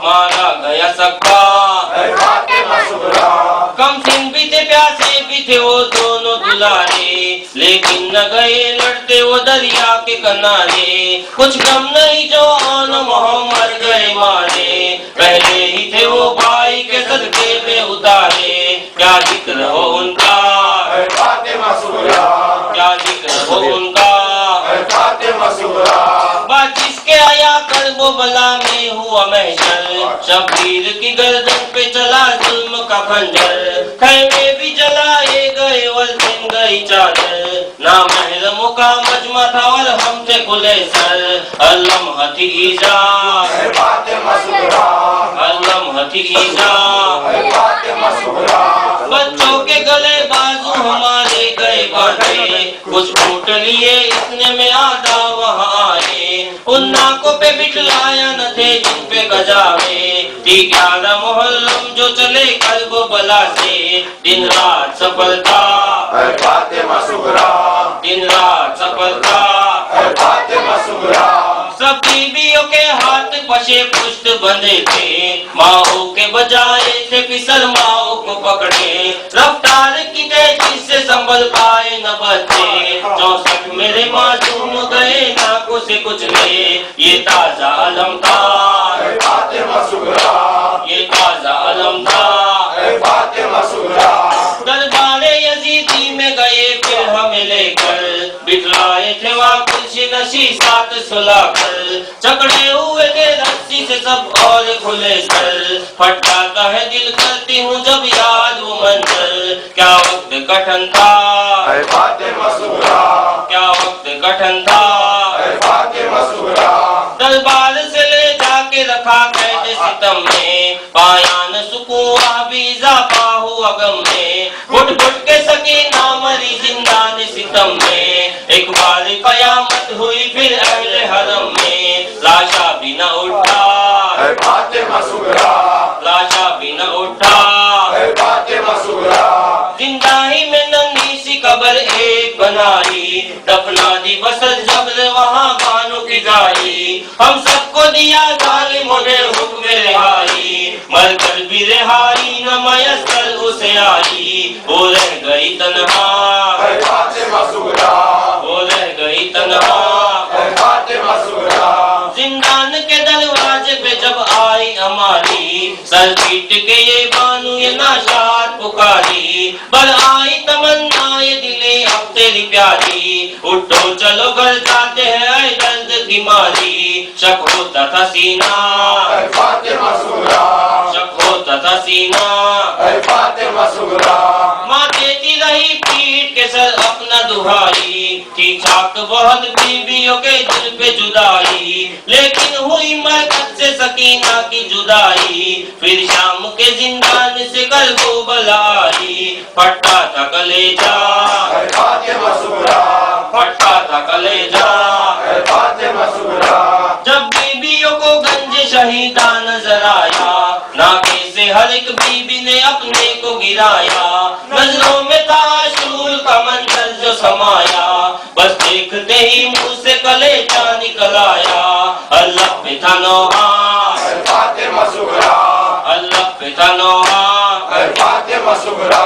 मारा गया सक्कार, फातिमा सुगरा, कम सिन भी थे प्यासे भी थे वो दोनों दुलारे, लेकिन न गए लड़ते वो दरिया के किनारे, कुछ कम नहीं जो आन मोहम्मद गए मारे, पहले ही थे वो भाई के सदके में उतारे, क्या जिक्र हो उनका, फातिमा सुगरा, क्या जिक्र हो उनका, फातिमा सुगरा, बात जिसके आया कर वो बला में हुआ महशर, शबीर की गर्दन पे चला जुल्म का खंजर, खैमे भी जलाए गए और सिन गई चादर, ना महरमों का मजमा था और हम थे खुले सर, अलम हथी ईजा, फातिमा सुगरा, अलम हथी ईजा, फातिमा सुगरा, बच्चों के गले बाजू हमारे गए बांधे, कुछ फूट लिए इतने में आधा वहाँ आए, उन नाकों पे बिठलाया न थे जिन पे गजावे, 11 मुहर्रम जो चले कर्ब बला से, दिन रात सफलता, फातिमा सुगरा, दिन रात सफलता, फातिमा सुगरा, सब बीवियों के हाथ पशे पुष्ट बंधे थे, माओ के बजाय थे फिसल माओ को पकड़े, रफ्तार की तेजी से संभल पाए न बच्चे, 64 मेरे मासूम गए नाकों से कुछ ले, ये ताजा अलम था, फातिमा सुगरा, ये ताजा अलम था, फातिमा सुगरा, दरबारे यजीदी में गए फिर हमें लेकर, बिठलाए थे वहाँ कुर्सी नशी साथ सुलाकर, चकड़े हुए थे रस्सी से सब और खुले सर, फटकाता है दिल करती हूँ जब याद वो मंजर, क्या वक्त कठिन था, फातिमा सुगरा, क्या वक्त कठिन था, फातिमा सुगरा, दरबार से ले जाके रखा कैद सितम में, पाया न सुकून भी इजाफा हुआ गम में, घुट घुट के सकीना मरी जिंदान सितम में, एक बार कयामत हुई फिर अहले हरम में, लाशा भी न उठा, फातिमा सुगरा, लाशा भी न उठा, फातिमा सुगरा, जिंदा ही में नन्ही सी कब्र एक बनाई, दफना दी बसत जब्र वहाँ बानों की जाई, हम सबको दिया जालिमों ने हुक्म रिहाई, मर कर भी रिहाई न मयस्सर उसे आई, वो रह गई तन्हा, है फातिमा सुगरा, वो रह गई तन्हा। है फातिमा सुगरा, जिंदान के दरवाजे पे जब आई हमारी, सर पीट के ये बानू ये नाशाद पुकारी, बर आई तमन्ना ये दिले अब तेरी प्यारी, उठो चलो घर जाते हैं ऐ दर्द की मारी, शक होता था सीना, है फातिमा सुगरा, शक होता था सीना, है फातिमा सुगरा, माँ देती रही पीट के सर अपना दुहाई, थी चाक बहुत बीवियों के दिल पे जुदाई, लेकिन हुई मरकत से सकीना की जुदाई, फिर शाम के जिंदान से कल को बलाई, फटा था कलेजा, है फातिमा सुगरा, फटा था कलेजा, है फातिमा सुगरा, जब बीबियों को गंज शहीदा नजर आया, नाके से हर एक बीबी ने अपने को गिराया, नजरों में था शूर का मंजर जो समाया, बस देखते ही मुंह से कलेजा निकल आया, अल्लाह पे था नौहा, है फातिमा सुगरा, अल्लाह पे था नौहा, है फातिमा सुगरा,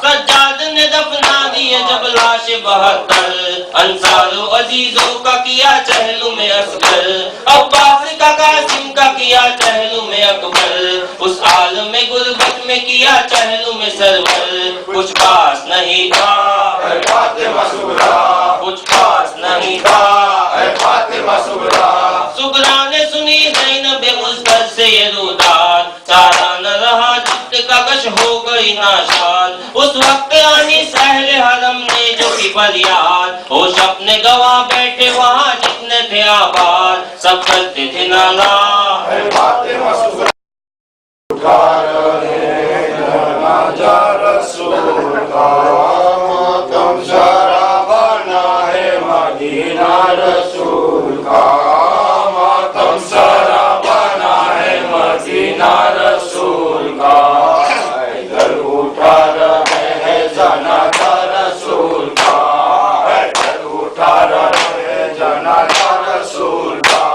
सज्जाद ने दफना दिए जब लाश 72, अंसारो अजीजों का किया चहलू में असगर, अब्बास का कासिम का किया चहलू में अकबर, उस आलम में गुर्बत में किया चहलू में सरवर, कुछ पास नहीं था, है फातिमा सुगरा, कुछ पास नहीं था, है फातिमा सुगरा, सुगरा ने सुनी ज़ैनब मुज़्फ़र से ये रुदाद, चारा न रहा जब्त का गश हो गई नाशाद, उस वक्त आनी सहले हरम ने जो की फरियाद, होश अपने गवा बैठे वहाँ जितने थे आबाद, सब करते थे नाला, है फातिमा सुगरा, उठा रहे नमाजा रसूल का, मातम सारा बना है मदीना रसूल का, मातम सारा बना है मदीना रसूल का, इधर उठा रहे हैं जनाजा रसूल का, इधर उठा रहे हैं जनाजा रसूल का,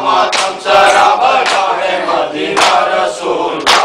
मातम सारा बना है मदीना रसूल का,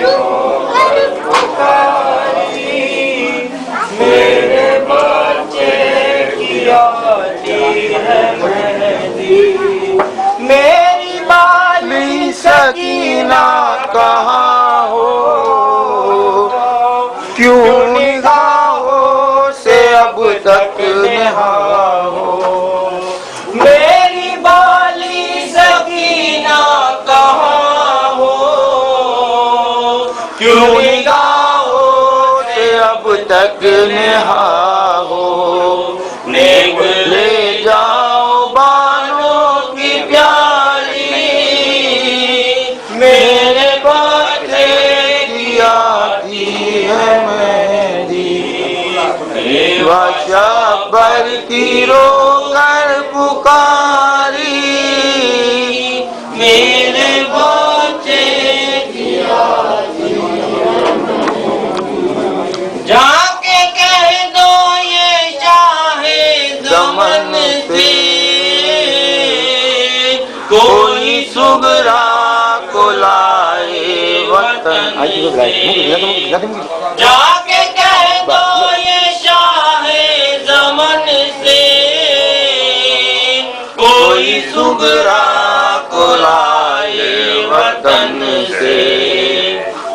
रोकर पुकारी, मेरे बच्चे की आती है मेहंदी। मेरी बाली सकीना कहाँ हो, क्यों निगाहों से अब तक नहा हो। मेरी बाली सकीना कहाँ हो, क्यों निगाहों से अब तक नहा हो। नेक ले जाओ बानों की प्याली, मेरे बच्चे की आती है मेहंदी। शब्बर की रोकर पुकारी, मेरे बच्चे की आती है। जाके कह दो ये चाहे दमन से, कोई सुगरा को लाए वतन। जाके कह दो ये शाहे ज़मन से, कोई सुगरा को लाए वतन से।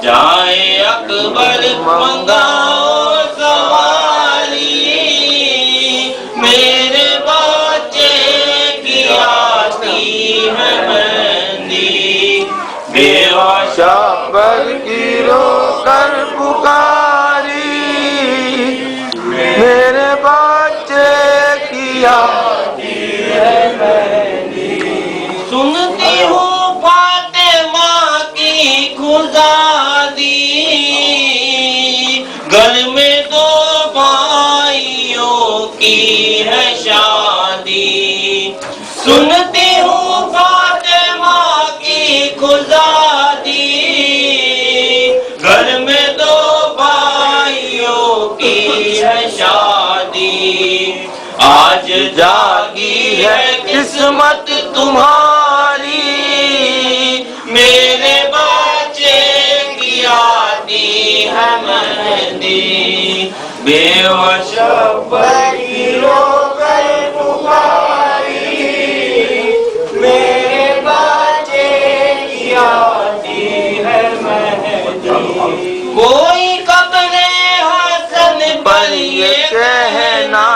जाए अकबर मंगाओ सवारी, मेरे बच्चे की आती है मेहंदी। शब्बर की रोकर पुकारी, मेरे बच्चे की आती है मेहंदी। सुनती हूँ फातिमा की खुदादी, घर में दो भाइयों की है शादी। सुनती हूँ फातिमा की खुदादी, घर में दो भाइयों की है शादी। आज जागी है किस्मत तुम्हारी, मेरे बच्चे की आती है मेहंदी। बेवश बड़ी रोकर पुकारी, मेरे बच्चे की आती है मेहंदी। कोई कब्रे हसन पर ये कहना,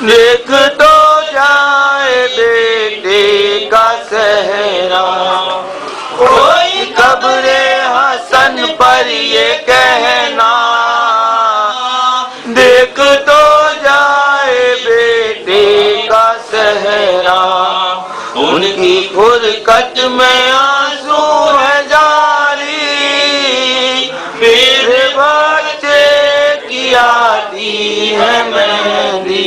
देख तो जाए बेटे का सहरा। कोई कब्रे हसन पर ये कहना, देख तो जाए बेटे का सहरा। उनकी फुरकत में आंसू है जारी, मेरे बच्चे की आती है मेहंदी।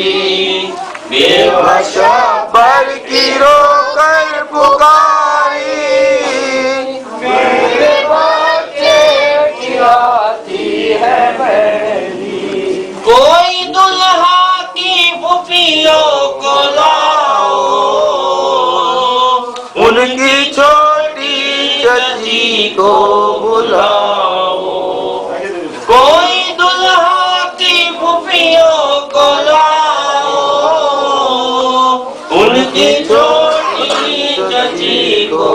शब्बर की रोकर पुकारी, मेरे बच्चे की आती है मेहंदी। कोई दुल्हा की फुफियों को लाओ, उनकी छोटी चची को बुलाओ। कोई दुल्हा की फुफियों को लाओ, उनकी छोटी चची को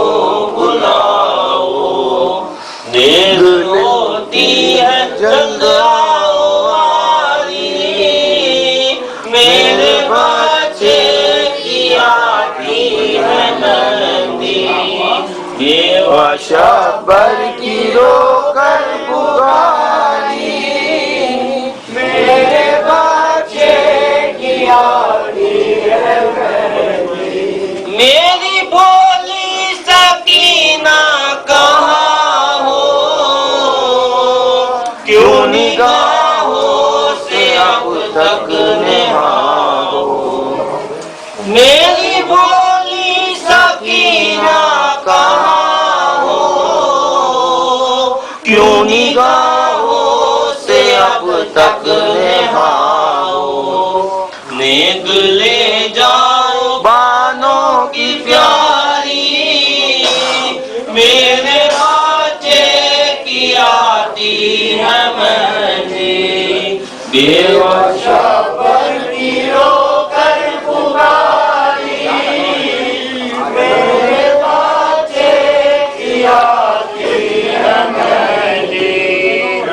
बुलाओ। देर होती है जल्द आओ वारी, मेरे बच्चे की आती है मेहंदी। शब्बर की रोकर पुकारी, मेरे बच्चे की आती है मेहंदी। मेरी भोली सकीना कहाँ हो, क्यों निगाहों से अब तक नहा हो। मेरी भोली सकीना कहाँ हो, क्यों निगाहों से अब तक नहा हो। नेक ले जाओ बानों की प्यारी, मेरे बेवशा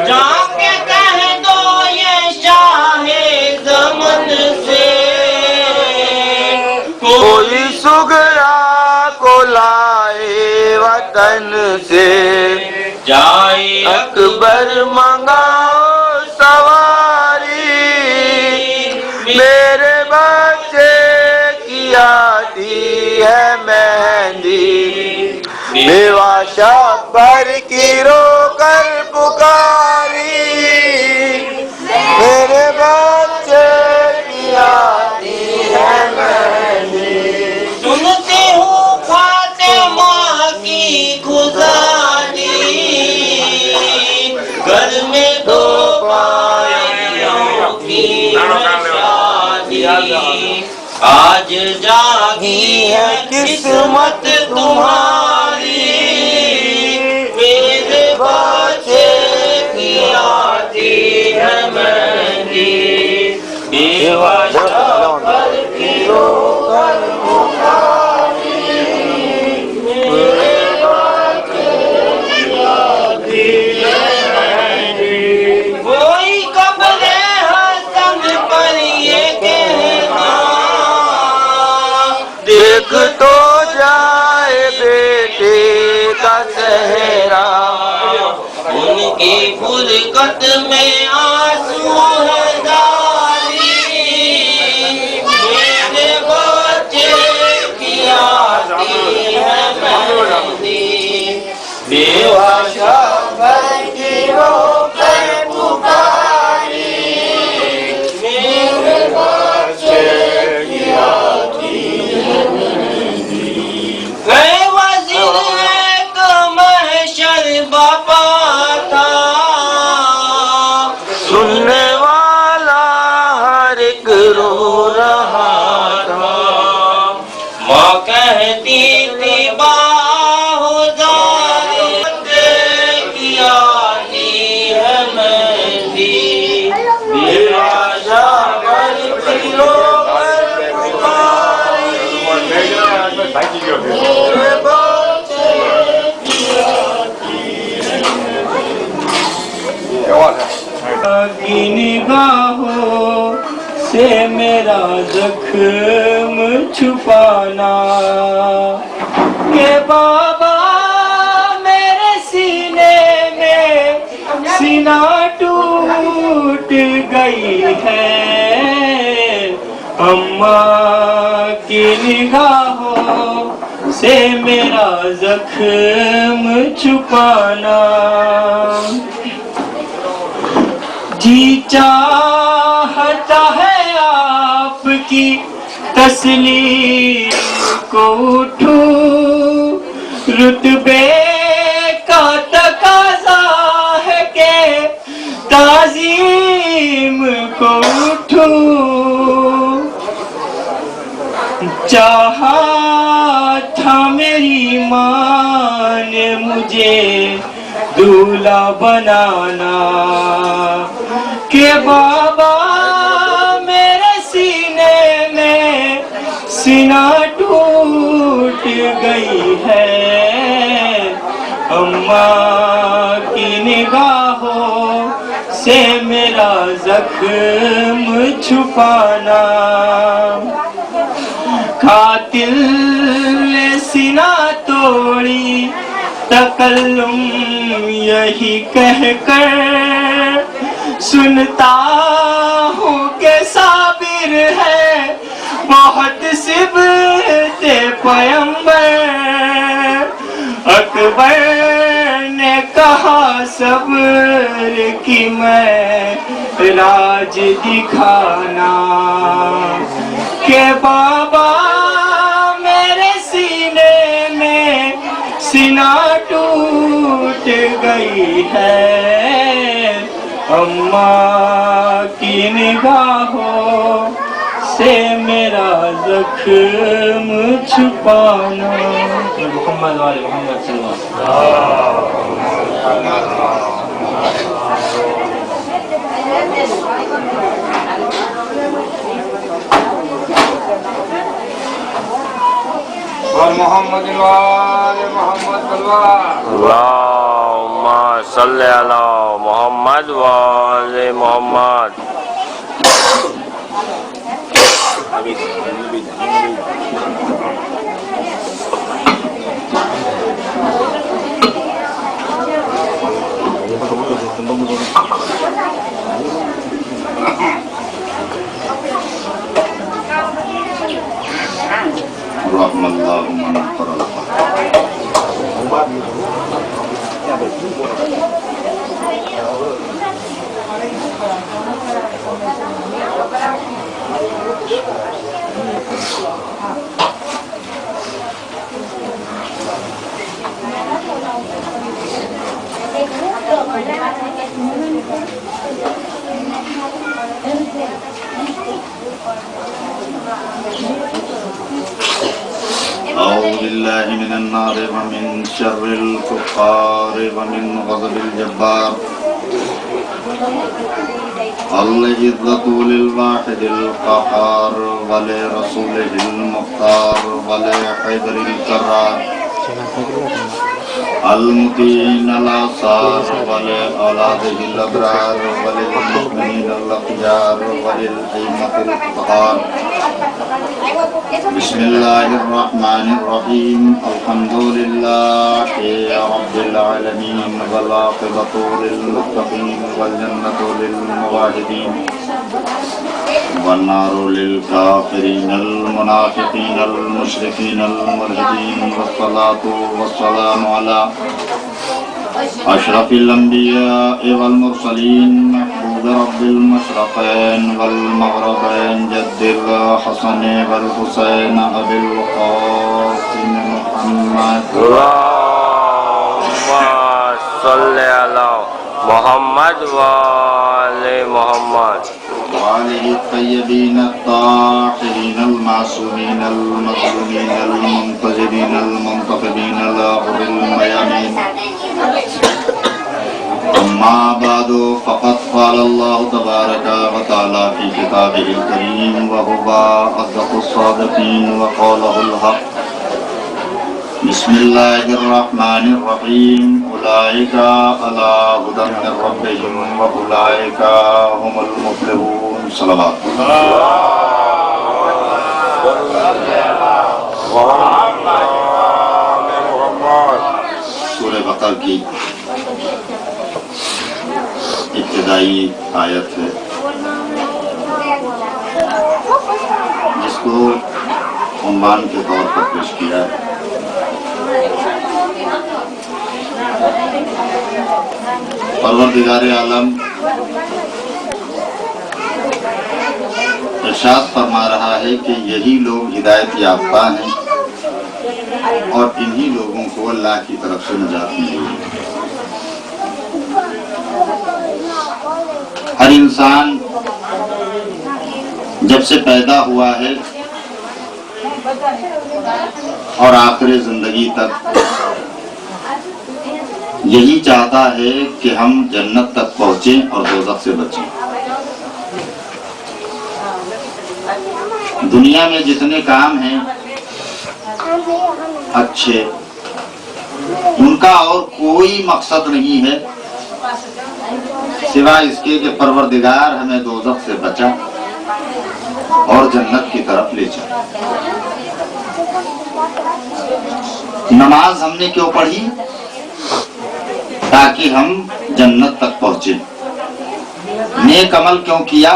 जाके कह दो ये शाहे ज़मन से कोई सुगरा को लाए वतन से, जाए अकबर मंगाओ सवारी, मेरे बच्चे की आती है मेहंदी, बेवाशा पर की रो कर पुकारी, मेरे बच्चे की आती है मेहंदी। सुनती हूँ फातिमा की गुजारी, घर में दो भाइयों की शादी, आज जागी है किस्मत तुम्हारी, मेरे बच्चे की आती है मेहंदी, बेवशा पर की रो कर पुकारी, मेरे बच्चे की आती है मेहंदी। कोई कब्रे हसन पर ये कहना, देख तो जाए बेटे का चेहरा, उनकी फुरकत में आंसू है जारी, मेरे बच्चे की आती है मेहंदी, बेवशा पर की रो कर पुकारी, मेरे बच्चे की आती है मेहंदी। गए वज़ीर एक महशर बापा था, सुनने वाला हर एक रो रहा था, माँ कहती थी बाहुजारी, की आती है मेहंदी, बेवशा पर की रो कर पुकारी, मेरे बच्चे की आती है की निगाहों से मेरा जख्म छुपाना, के बाबा मेरे सीने में सीना टूट गई है, अम्मा की निगाहों से मेरा जख्म छुपाना, जी चाहता है आपकी तस्लीम को उठूं, रुतबे का तकाजा है के ताज़ीम को उठूं, चाहा था मेरी माँ ने मुझे दूल्हा बनाना, के बाबा मेरे सीने में सीना टूट गई है, अम्मा की निगाहों से मेरा जख्म छुपाना, कातिल ने सीना तोड़ी तकल्लुम यही कहकर, सुनता हूँ कि साबिर है बहुत सिबते पैगंबर, अकबर ने कहा सब्र की मैं राज दिखाना, के बाबा मेरे सीने में सीना टूट गई है, अम्मा की निगाहों से मेरा जख्म छुपाना। मोहम्मद वाले मोहम्मद सल्लल्लाहु अलैहि वसल्लम। محمد وآل محمد اللہم صلی علی محمد وآل محمد. رحم اللہ من فرض. أعوذ بالله من النار ومن شر الكفار ومن غضب الجبار. العزة للواحد القهار ولرسوله المختار ولحيدر الكرار المطيعين الآثار ولأولاده الأبرار وللمؤمنين الأخيار وللأئمة الأطهار. بسم الله الرحمن الرحيم. الحمد لله رب العالمين والعاقبة للمتقين والجنة للموحدين والنار للكافرين المنافقين المشركين الملحدين. والصلاة والسلام على أشرف الأنبياء والمرسلين محبوب رب المشرقين والمغربين جد الحسن والحسين أبي القاسم محمد. اللہم صلی علی محمد وآل محمد. وعليه الطيبين الطاهرين المعصومين المظلومين المنتجبين المنتخبين الغر الميامين. أما بعد فقد قال الله تبارك وتعالى في كتابه الكريم وهو أصدق الصادقين وقوله الحق. بسم الله الرحمن الرحيم. أولئك على هدى من ربهم وأولئك هم المفلحون. صلوات. سورہ بقرہ کی ابتدائی آیت ہے جس کو عنوان کے طور پر پیش کیا ہے. پروردگار عالم ارشاد فرما رہا ہے کہ یہی لوگ ہدایت یافتہ ہیں اور انہی لوگوں کو اللہ کی طرف سے نجات ملی ہے. ہر انسان جب سے پیدا ہوا ہے اور آخر زندگی تک یہی چاہتا ہے کہ ہم جنت تک پہنچیں اور دوزخ سے بچیں. دنیا میں جتنے کام ہیں اچھے، ان کا اور کوئی مقصد نہیں ہے سوائے اس کے کہ پروردگار ہمیں دوزخ سے بچا اور جنت کی طرف لے چلا. نماز ہم نے کیوں پڑھی؟ تاکہ ہم جنت تک پہنچے. نیک عمل کیوں کیا؟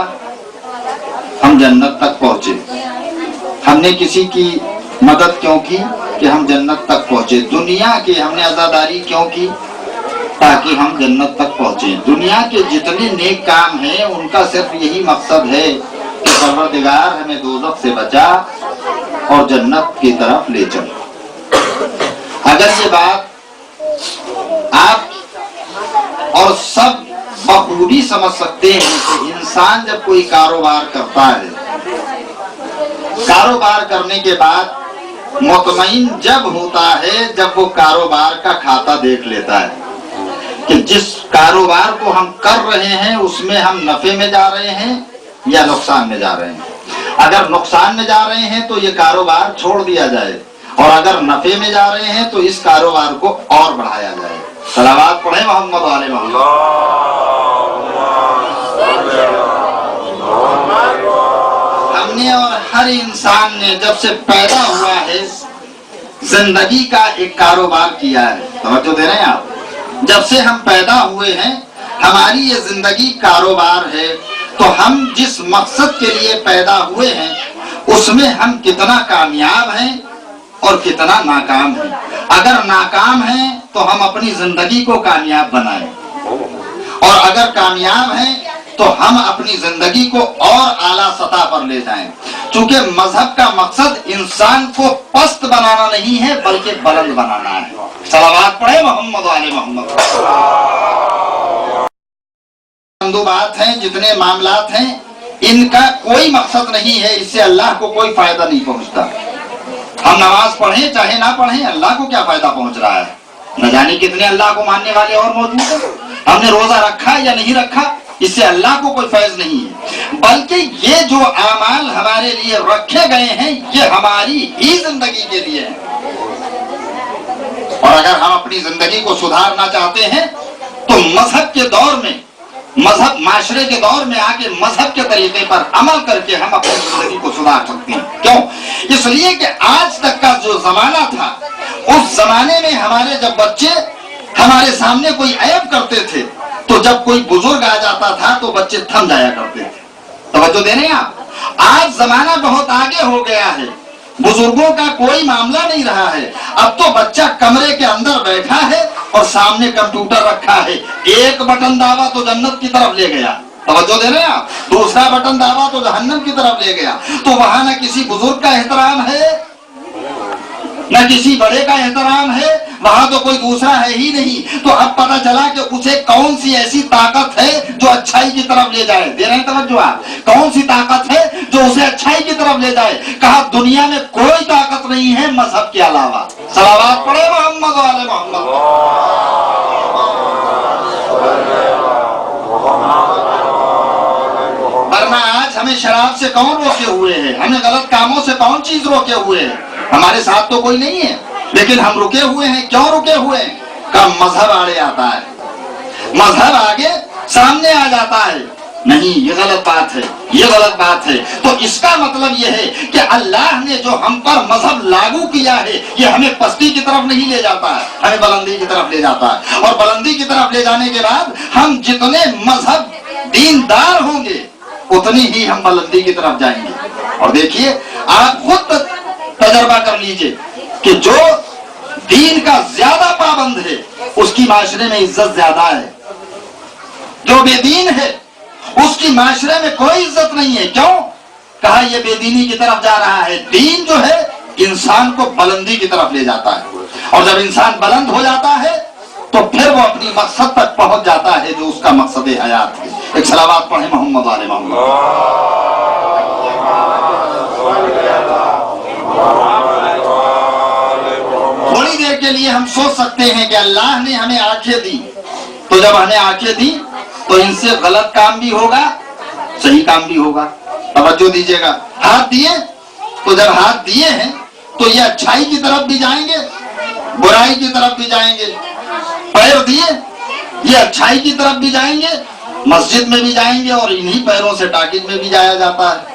ہم جنت تک پہنچے. ہم نے کسی کی مدد کیوں کی؟ کہ ہم جنت تک پہنچے. دنیا کی ہم نے عزاداری کیوں کی؟ تاکہ ہم جنت تک پہنچے. دنیا کے جتنے نیک کام ہیں ان کا صرف یہی مقصد ہے کہ پروردگار ہمیں دوزخ سے بچا اور جنت کی طرف لے چل. اگر یہ بات آپ اور سب بخوبی سمجھ سکتے ہیں کہ انسان جب کوئی کاروبار کرتا ہے، کاروبار کرنے کے بعد مطمئن جب ہوتا ہے جب وہ کاروبار کا کھاتا دیکھ لیتا ہے کہ جس کاروبار کو ہم کر رہے ہیں اس میں ہم نفع میں جا رہے ہیں یا نقصان میں جا رہے ہیں. اگر نقصان میں جا رہے ہیں تو یہ کاروبار چھوڑ دیا جائے، اور اگر نفع میں جا رہے ہیں تو اس کاروبار کو اور بڑھایا جائے. صلوات پڑھیں محمد و آل محمد. ہم نے اور ہر انسان نے جب سے پیدا ہوا ہے زندگی کا ایک کاروبار کیا ہے. توجہ دے رہے ہیں آپ؟ جب سے ہم پیدا ہوئے ہیں ہماری یہ زندگی کاروبار ہے. تو ہم جس مقصد کے لیے پیدا ہوئے ہیں اس میں ہم کتنا کامیاب ہیں اور کتنا ناکام ہیں. اگر ناکام ہیں تو ہم اپنی زندگی کو کامیاب بنائیں، اور اگر کامیاب ہیں تو ہم اپنی زندگی کو اور اعلیٰ سطح پر لے جائیں. چونکہ مذہب کا مقصد انسان کو پست بنانا نہیں ہے بلکہ بلند بنانا ہے. صلوات پڑھیں محمد و آل محمد. مندوبات ہیں، جتنے معاملات ہیں، ان کا کوئی مقصد نہیں ہے، اس سے اللہ کو کوئی فائدہ نہیں پہنچتا. ہم نماز پڑھیں چاہے نہ پڑھیں اللہ کو کیا فائدہ پہنچ رہا ہے؟ نہ جانے کتنے اللہ کو ماننے والے اور موجود ہیں. ہم نے روزہ رکھا یا نہیں رکھا اس سے اللہ کو کوئی فیض نہیں ہے، بلکہ یہ جو اعمال ہمارے لیے رکھے گئے ہیں یہ ہماری ہی زندگی کے لیے ہیں. اور اگر ہم اپنی زندگی کو سدھارنا چاہتے ہیں تو مذہب کے دور میں، مذہب معاشرے کے دور میں آ کے مذہب کے طریقے پر عمل کر کے ہم اپنی زندگی کو سدھار سکتے ہیں. کیوں؟ اس لیے کہ آج تک کا جو زمانہ تھا اس زمانے میں ہمارے جب بچے ہمارے سامنے کوئی عیب کرتے تھے تو جب کوئی بزرگ آ جاتا تھا تو بچے تھم جایا کرتے تھے. توجہ دے رہے ہیں آپ؟ آج زمانہ بہت آگے ہو گیا ہے، بزرگوں کا کوئی معاملہ نہیں رہا ہے. اب تو بچہ کمرے کے اندر بیٹھا ہے اور سامنے کمپیوٹر رکھا ہے، ایک بٹن دبا تو جنت کی طرف لے گیا. توجہ دے رہے ہیں آپ؟ دوسرا بٹن دبا تو جہنم کی طرف لے گیا. تو وہاں نہ کسی بزرگ کا احترام ہے نہ کسی بڑے کا احترام ہے، وہاں تو کوئی دوسرا ہے ہی نہیں. تو اب پتہ چلا کہ اسے کون سی ایسی طاقت ہے جو اچھائی کی طرف لے جائے. دے رہے ہیں توجہ آپ؟ کون سی طاقت ہے جو اسے اچھائی کی طرف لے جائے؟ کہا دنیا میں کوئی طاقت نہیں ہے مذہب کے علاوہ. صلوات پڑھے محمد و آل محمد. ورنہ آج ہمیں شراب سے کون روکے ہوئے ہیں؟ ہمیں غلط کاموں سے کون چیز روکے ہوئے ہیں؟ ہمارے ساتھ تو کوئی نہیں ہے لیکن ہم رکے ہوئے ہیں. کیوں رکے ہوئے ہیں؟ کہ مذہب آڑے آتا ہے، مذہب آگے سامنے آ جاتا ہے. نہیں، یہ غلط بات ہے، یہ غلط بات ہے. تو اس کا مطلب یہ ہے کہ اللہ نے جو ہم پر مذہب لاگو کیا ہے یہ ہمیں پستی کی طرف نہیں لے جاتا ہے، ہمیں بلندی کی طرف لے جاتا ہے. اور بلندی کی طرف لے جانے کے بعد ہم جتنے مذہب دیندار ہوں گے اتنی ہی ہم بلندی کی طرف جائیں گے. اور دیکھیے آپ خود تجربہ کر لیجئے کہ جو دین کا زیادہ پابند ہے اس کی معاشرے میں عزت زیادہ ہے، جو بے دین ہے اس کی معاشرے میں کوئی عزت نہیں ہے. کیوں؟ کہا یہ بے دینی کی طرف جا رہا ہے. دین جو ہے انسان کو بلندی کی طرف لے جاتا ہے، اور جب انسان بلند ہو جاتا ہے تو پھر وہ اپنی مقصد تک پہنچ جاتا ہے جو اس کا مقصد حیات ہے. ایک صلوات پڑھیں محمد علیہ محمد. تھوڑی دیر کے لیے ہم سوچ سکتے ہیں کہ اللہ نے ہمیں آنکھیں دی، تو جب ہمیں آنکھیں دی تو ان سے غلط کام بھی ہوگا صحیح کام بھی ہوگا. توجہ دیجیے گا. ہاتھ دیے تو جب ہاتھ دیے ہیں تو یہ اچھائی کی طرف بھی جائیں گے برائی کی طرف بھی جائیں گے. پیر دیے یہ اچھائی کی طرف بھی جائیں گے، مسجد میں بھی جائیں گے، اور انہی پیروں سے ٹاکن میں بھی جایا جاتا ہے.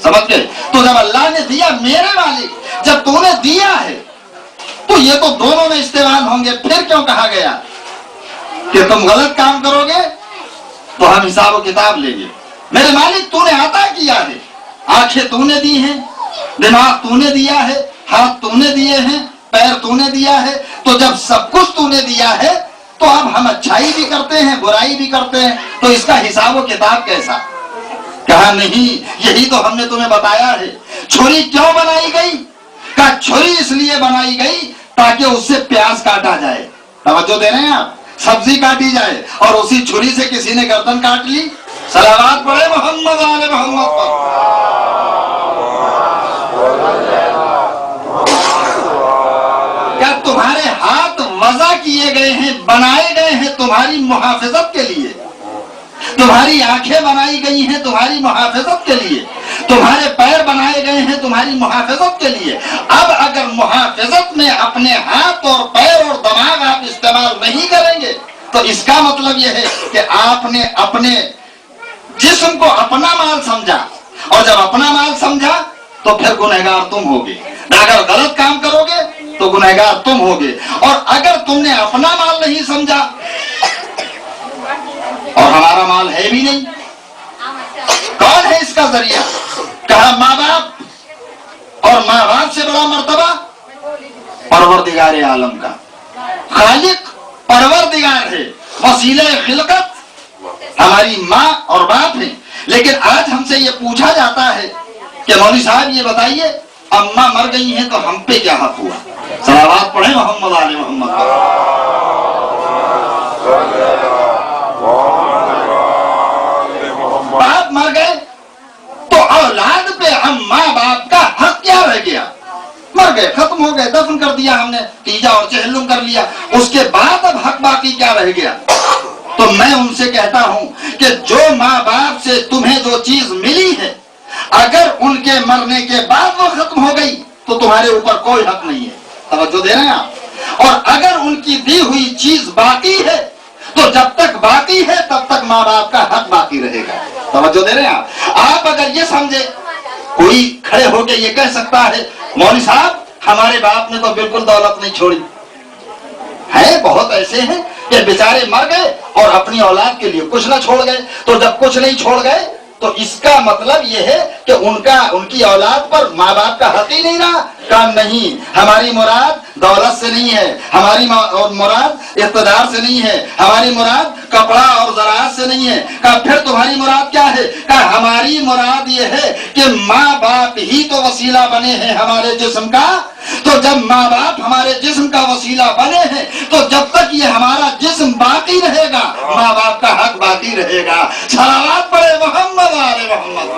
سمجھ گئے؟ تو جب اللہ نے دیا، میرے مالک جب تو نے دیا ہے تو یہ تو دونوں میں استعمال ہوں گے. پھر کیوں کہا گیا کہ تم غلط کام کرو گے تو ہم حساب و کتاب لیں گے؟ میرے مالک تو نے عطا کیا ہے، آنکھیں تو نے دی ہیں، دماغ تو نے دیا ہے، ہاتھ تو نے دیے ہیں، پیر تو نے دیا ہے. تو جب سب کچھ تو نے دیا ہے تو اب ہم اچھائی بھی کرتے ہیں برائی بھی کرتے ہیں، تو اس کا حساب و کتاب کیسا؟ کہا نہیں، یہی تو ہم نے تمہیں بتایا ہے. چھری کیوں بنائی گئی؟ کہا چھری اس لیے بنائی گئی تاکہ اس سے پیاز کاٹا جائے. توجہ دے رہے ہیں آپ؟ سبزی کاٹی جائے اور اسی چھری سے کسی نے گردن کاٹ لی. صلوات پڑھے محمد آل محمد پر. کیا تمہارے ہاتھ وضع کیے گئے ہیں، بنائے گئے ہیں تمہاری محافظت کے لیے؟ تمہاری آنکھیں بنائی گئی ہیں تمہاری محافظت کے لیے. तुम्हारे पैर बनाए गए हैं तुम्हारी मुहाफिजत के लिए। अब अगर मुहाफिजत में अपने हाथ और पैर और दिमाग आप इस्तेमाल नहीं करेंगे तो इसका मतलब यह है कि आपने अपने जिस्म को अपना माल समझा, और जब अपना माल समझा तो फिर गुनहगार तुम होगे। अगर गलत काम करोगे तो गुनहगार तुम होगे, और अगर तुमने अपना माल नहीं समझा, और हमारा माल है भी नहीं, कौन है इसका जरिया? कहा माँ बाप, और माँ बाप से बड़ा मर्तबा परवरदिगार आलम का। खालिक परवरदिगार है, वसीले खिलकत हमारी माँ और बाप है। लेकिन आज हमसे ये पूछा जाता है कि मौलवी साहब ये बताइए, अम्मा मर गई हैं तो हम पे क्या हक हुआ? सलावत पढ़े मोहम्मद आले मोहम्मद। बाप मर गए तो औलाद पे हम माँ बाप का हक क्या रह गया? मर गए, खत्म हो गए, दफन कर दिया हमने, तीजा और चहलुम कर लिया, उसके बाद अब हक बाकी क्या रह गया? तो मैं उनसे कहता हूं कि जो माँ बाप से तुम्हें जो चीज मिली है, अगर उनके मरने के बाद वो खत्म हो गई तो तुम्हारे ऊपर कोई हक नहीं है। तवज्जो दे रहे हैं आप? और अगर उनकी दी हुई चीज बाकी है तो जब तक बाकी है तब तक माँ बाप का हक बाकी रहेगा। तवज्जो दे रहे हैं आप? आप अगर ये समझे, कोई खड़े होके ये कह सकता है मौलवी साहब हमारे बाप ने तो बिल्कुल दौलत नहीं छोड़ी है, बहुत ऐसे हैं कि बेचारे मर गए और अपनी औलाद के लिए कुछ ना छोड़ गए। तो जब कुछ नहीं छोड़ गए तो इसका मतलब यह है कि उनकी औलाद पर माँ बाप का हक ही नहीं रहा। काम नहीं, हमारी मुराद दौलत से नहीं है, हमारी मुराद इक़्तिदार से नहीं है, हमारी मुराद कपड़ा और ज़राअत से नहीं है। कहा फिर तुम्हारी मुराद क्या है? कहा हमारी मुराद ये है कि माँ बाप ही तो वसीला बने हैं हमारे जिस्म का। तो जब माँ बाप हमारे जिस्म का वसीला बने हैं तो जब तक ये हमारा जिस्म बाकी रहेगा माँ बाप का हक बाकी रहेगा। सलावत पढ़े मोहम्मद आले मोहम्मद।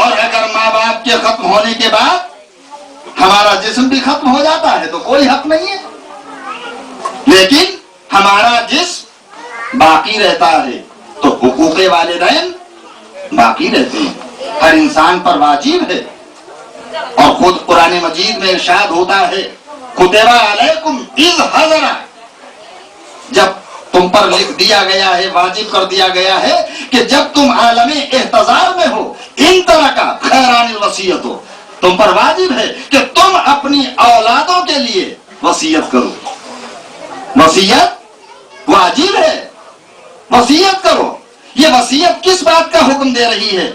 और अगर माँ बाप के खत्म होने के बाद हमारा जिस्म भी खत्म हो जाता है तो कोई हक नहीं है, लेकिन हमारा जिस्म बाकी रहता है तो हुकूक़े वालिदैन बाकी रहते हैं, हर इंसान पर वाजिब है। और खुद कुरान मजीद में इरशाद होता है कुतिबा अलैकुम इज़ हज़रा, जब तुम पर लिख दिया गया है, वाजिब कर दिया गया है कि जब तुम आलमे एहतज़ार में हो, इन तरह का खैरानिल वसीयत हो, तुम पर वाजिब है कि तुम अपनी औलादों के लिए वसीयत करो। वसीयत वाजिब है, वसीयत करो। ये वसीयत किस बात का हुक्म दे रही है?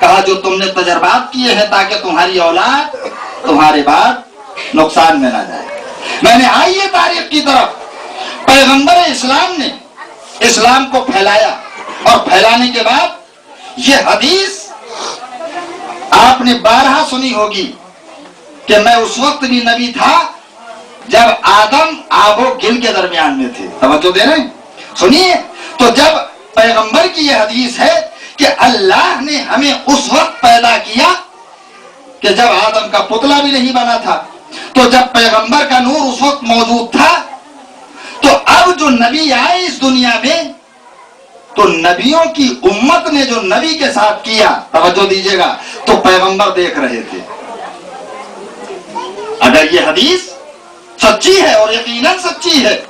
कहा जो तुमने तजर्बात किए हैं ताकि तुम्हारी औलाद तुम्हारे बाद नुकसान में ना जाए। मैंने आइए तारीख की तरफ, पैगंबर इस्लाम ने इस्लाम को फैलाया और फैलाने के बाद ये हदीस आपने 12 सुनी होगी कि मैं उस वक्त भी नबी था जब आदम आबो गिल के दरमियान में थे। तवज्जो दे रहे हैं? सुनिए, तो जब पैगंबर की यह हदीस है कि अल्लाह ने हमें उस वक्त पैदा किया कि जब आदम का पुतला भी नहीं बना था, तो जब पैगंबर का नूर उस वक्त मौजूद था, तो अब जो नबी आए इस दुनिया में तो नबियों की उम्मत ने जो नबी के साथ किया, तवज्जो दीजिएगा, तो पैगंबर देख रहे थे। अगर ये हदीस सच्ची है और यकीनन सच्ची है,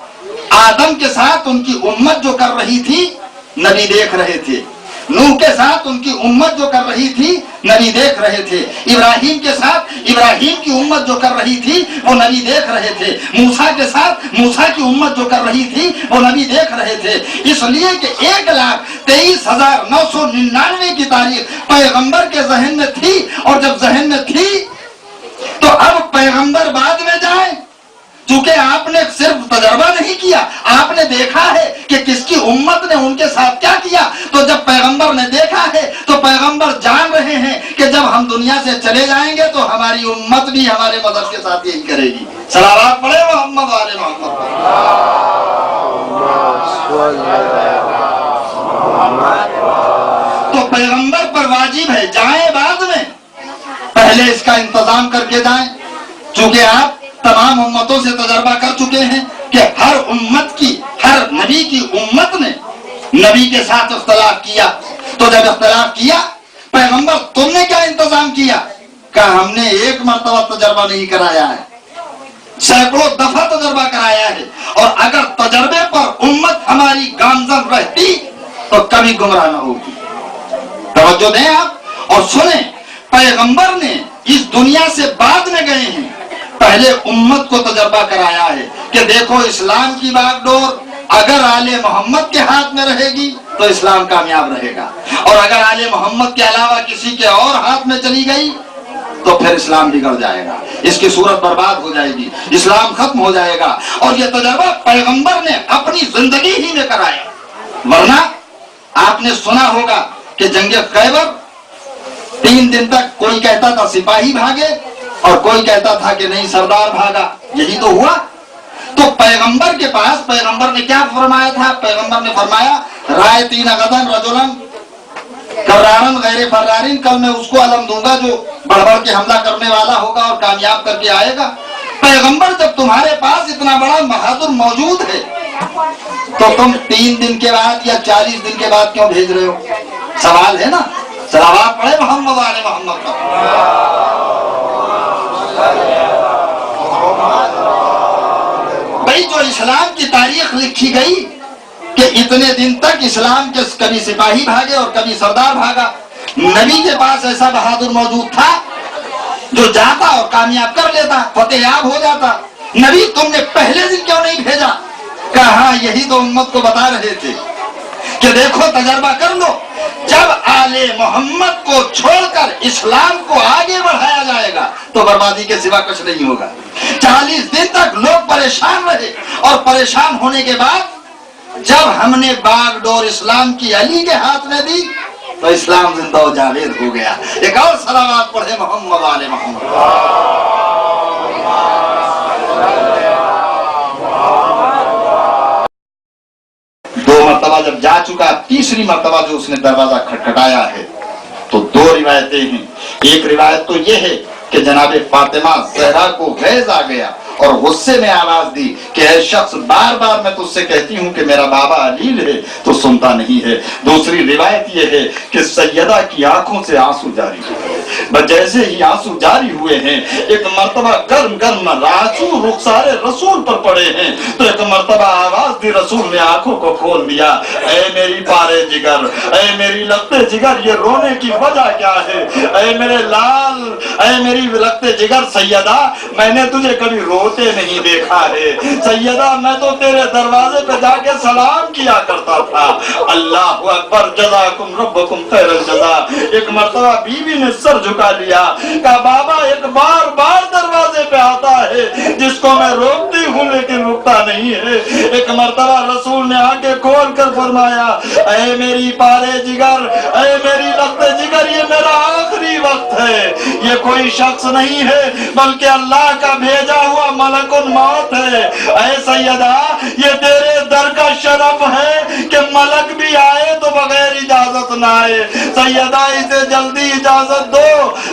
आदम के साथ उनकी उम्मत जो कर रही थी नबी देख रहे थे, नूह के साथ उनकी उम्मत जो कर रही थी नबी देख रहे थे, इब्राहिम के साथ इब्राहिम की उम्मत जो कर रही थी वो नबी देख रहे थे, मूसा के साथ मूसा की उम्मत जो कर रही थी वो नबी देख रहे थे। इसलिए कि 1,23,999 की तारीख पैगंबर के जहन में थी, और जब जहन में थी तो अब पैगंबर बाद में जाए, चूंकि आपने सिर्फ तजर्बा नहीं किया, आपने देखा है कि किसकी उम्मत ने उनके साथ क्या किया। तो जब पैगंबर ने देखा है तो पैगंबर जान रहे हैं कि जब हम दुनिया से चले जाएंगे तो हमारी उम्मत भी हमारे मदद के साथ यही करेगी। सलावत पढ़े मोहम्मद वाले मोहम्मद। तो पैगंबर पर वाजिब है जाए बाद में, पहले इसका इंतजाम करके जाएं, चूंकि आप तमाम उम्मतों से तजर्बा कर चुके हैं कि हर उम्मत की, हर नबी की नबी के साथ इख्तलाफ किया। तो जब इख्तलाफ किया, पैगंबर तुमने क्या इंतजाम किया? कहा हमने एक मर्तबा तजर्बा नहीं कराया है, सैकड़ों दफा तजर्बा कराया है, और अगर तजर्बे पर उम्मत हमारी गामजन रहती तो कभी गुमराह न होगी। तवज्जो दें आप और सुने, पैगंबर ने इस दुनिया से बाद में गए हैं, पहले उम्मत को तजर्बा कराया है कि देखो इस्लाम की बागडोर अगर आले मोहम्मद के हाथ में रहेगी तो इस्लाम कामयाब रहेगा, और अगर आले मोहम्मद के अलावा किसी के और हाथ में चली गई तो फिर इस्लाम बिगड़ जाएगा, इसकी सूरत बर्बाद हो जाएगी, इस्लाम खत्म हो जाएगा। और यह तजर्बा पैगंबर ने अपनी जिंदगी ही में कराया। वरना आपने सुना होगा कि जंगे खैबर 3 दिन तक कोई कहता था सिपाही भागे और कोई कहता था कि नहीं सरदार भागा, यही तो हुआ। तो पैगंबर के पास पैगंबर ने क्या फरमाया था? पैगंबर ने फरमाया राय तीन गदन रजुलन कर्रारन गैर फर्रारिन, कल मैं उसको अलम दूंगा जो बढ़ बढ़ के हमला करने वाला होगा और कामयाब करके आएगा। पैगंबर जब तुम्हारे पास इतना बड़ा बहादुर मौजूद है तो तुम 3 दिन के बाद या 40 दिन के बाद क्यों भेज रहे हो? सवाल है ना। सलावत पढ़े मोहम्मद वाले मोहम्मद का। भाई जो इस्लाम की तारीख लिखी गई कि इतने दिन तक इस्लाम के कभी सिपाही भागे और कभी सरदार भागा, नबी के पास ऐसा बहादुर मौजूद था जो जाता और कामयाब कर लेता, फतेहयाब हो जाता। नबी तुमने पहले दिन क्यों नहीं भेजा? कहा यही तो उम्मत को बता रहे थे कि देखो तजर्बा कर लो, जब आले मोहम्मद को छोड़कर इस्लाम को आगे बढ़ाया जाएगा तो बर्बादी के सिवा कुछ नहीं होगा। 40 दिन तक लोग परेशान रहे और परेशान होने के बाद जब हमने बागडोर इस्लाम की अली के हाथ में दी तो इस्लाम जिंदा व जावेद हो गया। एक और सलावत पढ़े मोहम्मद वाले मोहम्मद। मर्तबा जब जा चुका, तीसरी मर्तबा जो उसने दरवाजा खटखटाया है तो 2 रिवायतें हैं। एक रिवायत तो यह है कि जनाबे फातिमा ज़हरा को गैज़ आ गया और गुस्से में आवाज दी कि ऐ शख्स, बार बार मैं तुझसे कहती हूँ कि मेरा बाबा अलील है तो सुनता नहीं है। दूसरी रिवायत यह है कि सैयदा की आंखों से आंसू जारी हुए, बस जैसे ही आंसू जारी हुए हैं एक मर्तबा गर्म गर्म आंसू रुखसारे रसूल पर पड़े हैं तो एक मर्तबा आवाज दी, रसूल ने आंखों को खोल दिया, ऐ मेरी पारे जिगर, ऐ मेरी लगते जिगर, ये रोने की वजह क्या है? ऐ मेरे लाल, ऐ मेरी लगते जिगर सैयदा, मैंने तुझे कभी रोते नहीं देखा है सैयदा, मैं तो तेरे दरवाजे पे जाके सलाम किया करता था। अल्लाहु अकबर, जज़ाकुम रब्बुकुम खैरल जज़ा। एक मर्तबा बीवी ने सर झुका लिया, कहा बाबा एक बार बार दरवाजे पे आता है जिसको मैं रोकती हूँ लेकिन रुकता नहीं है। एक मर्तबा रसूल ने आके खोल कर फरमाया, ऐ मेरी पारे जिगर, ऐ मेरी लगते जिगर, ये मेरा आखिरी वक्त है, ये कोई शख्स नहीं है बल्कि अल्लाह का भेजा हुआ मलकुल मौत है। ऐ सैयदा, ये तेरे दर का शरफ है कि मलक भी आए तो बगैर इजाजत ना आए। सैयदा इसे जल्दी इजाजत दो।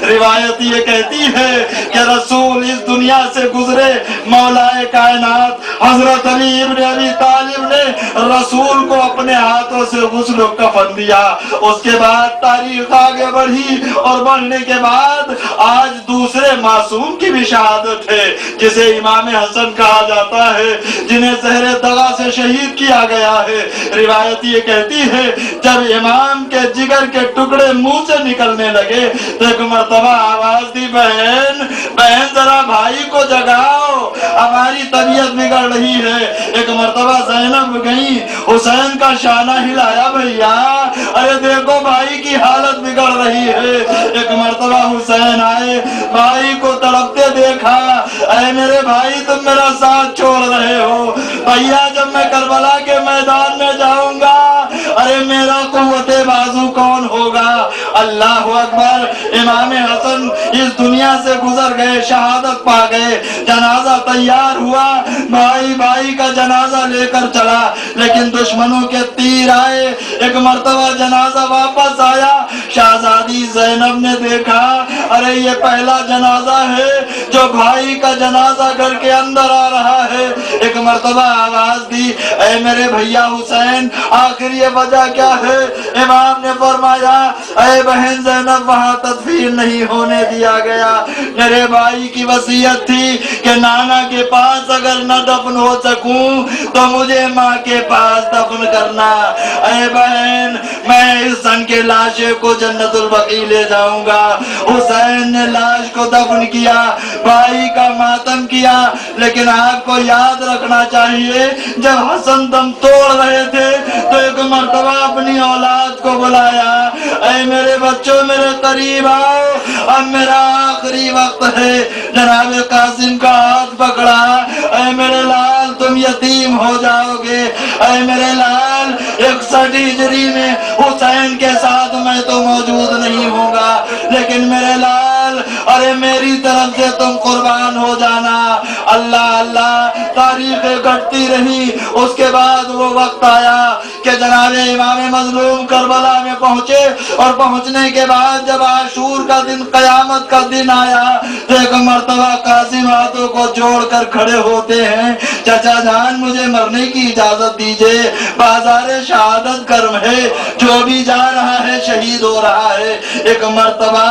रिवायत ये कहती है कि रसूल इस दुनिया से गुजरे, मौलाए कायनात हजरत अली इब्न अबी तालिब ने रसूल को अपने हाथों से गुस्ल कफन दिया। उसके बाद तारीख आगे बढ़ी और बढ़ने के बाद आज दूसरे मासूम की भी शहादत है जिसे इमाम हसन कहा जाता है, जिन्हें ज़हरे दगा से शहीद किया गया है। रिवायत ये कहती है जब इमाम के जिगर के टुकड़े मुंह से निकलने लगे तो एक मर्तबा आवाज दी, बहन बहन जरा भाई को जगाओ, हमारी तबीयत बिगड़ रही है। एक मर्तबा ज़ैनब गई, हुसैन का शाना हिलाया, भैया अरे देखो भाई की हालत बिगड़ रही है। एक मर्तबा हुसैन आए, भाई को तड़पते देखा, अरे मेरे भाई तुम मेरा साथ छोड़ रहे हो, भैया जब मैं करबला के मैदान में जाऊंगा अरे मेरा कुव्वते बाजू कौन होगा? अल्लाह अकबर। इमाम हसन इस दुनिया से गुजर गए, शहादत पा गए, जनाजा तैयार हुआ, भाई भाई का जनाजा लेकर चला लेकिन दुश्मनों के तीर आए। एक मर्तबा जनाजा वापस आया, शहजादी ज़ैनब ने देखा अरे ये पहला जनाजा है जो भाई का जनाजा घर के अंदर आ रहा है। ایک مرتبہ آواز دی اے میرے بھیا حسین آخر یہ وجہ کیا ہے؟ امام نے فرمایا اے بہن زینب وہاں تدفین نہیں ہونے دیا گیا، میرے بھائی کی وصیت تھی کہ نانا کے پاس اگر نہ دفن ہو سکوں تو مجھے ماں کے پاس دفن کرنا۔ اے بہن میں حسن کے لاشے کو جنت البقیع لے جاؤں گا۔ حسین نے لاش کو دفن کیا، بھائی کا ماتم کیا، لیکن آپ کو یاد رکھنا چاہیے جب حسن دم توڑ رہے تھے تو ایک مرتبہ اپنی اولاد کو بلایا، اے میرے بچوں میرے قریب آؤ، اب میرا آخری وقت ہے۔ جناب قاسم کا ہاتھ پکڑا، اے میرے لال تم یتیم ہو جاؤ گے، اے میرے لال 61 ہجری میں حسین کے ساتھ میں تو موجود نہیں ہوں گا، لیکن میرے لال ارے میری طرف سے تم قربان ہو جانا۔ اللہ اللہ تاریخیں گھٹتی رہی۔ اس کے بعد وہ وقت آیا کہ جناب امام مظلوم کربلا میں پہنچے، اور پہنچنے کے بعد جب عاشور کا دن قیامت کا دن آیا تو ایک مرتبہ قاسم ہاتھوں کو جوڑ کر کھڑے ہوتے ہیں، چچا جان مجھے مرنے کی اجازت دیجئے، بازار شہادت گرم ہے، جو بھی جا رہا ہے شہید ہو رہا ہے۔ ایک مرتبہ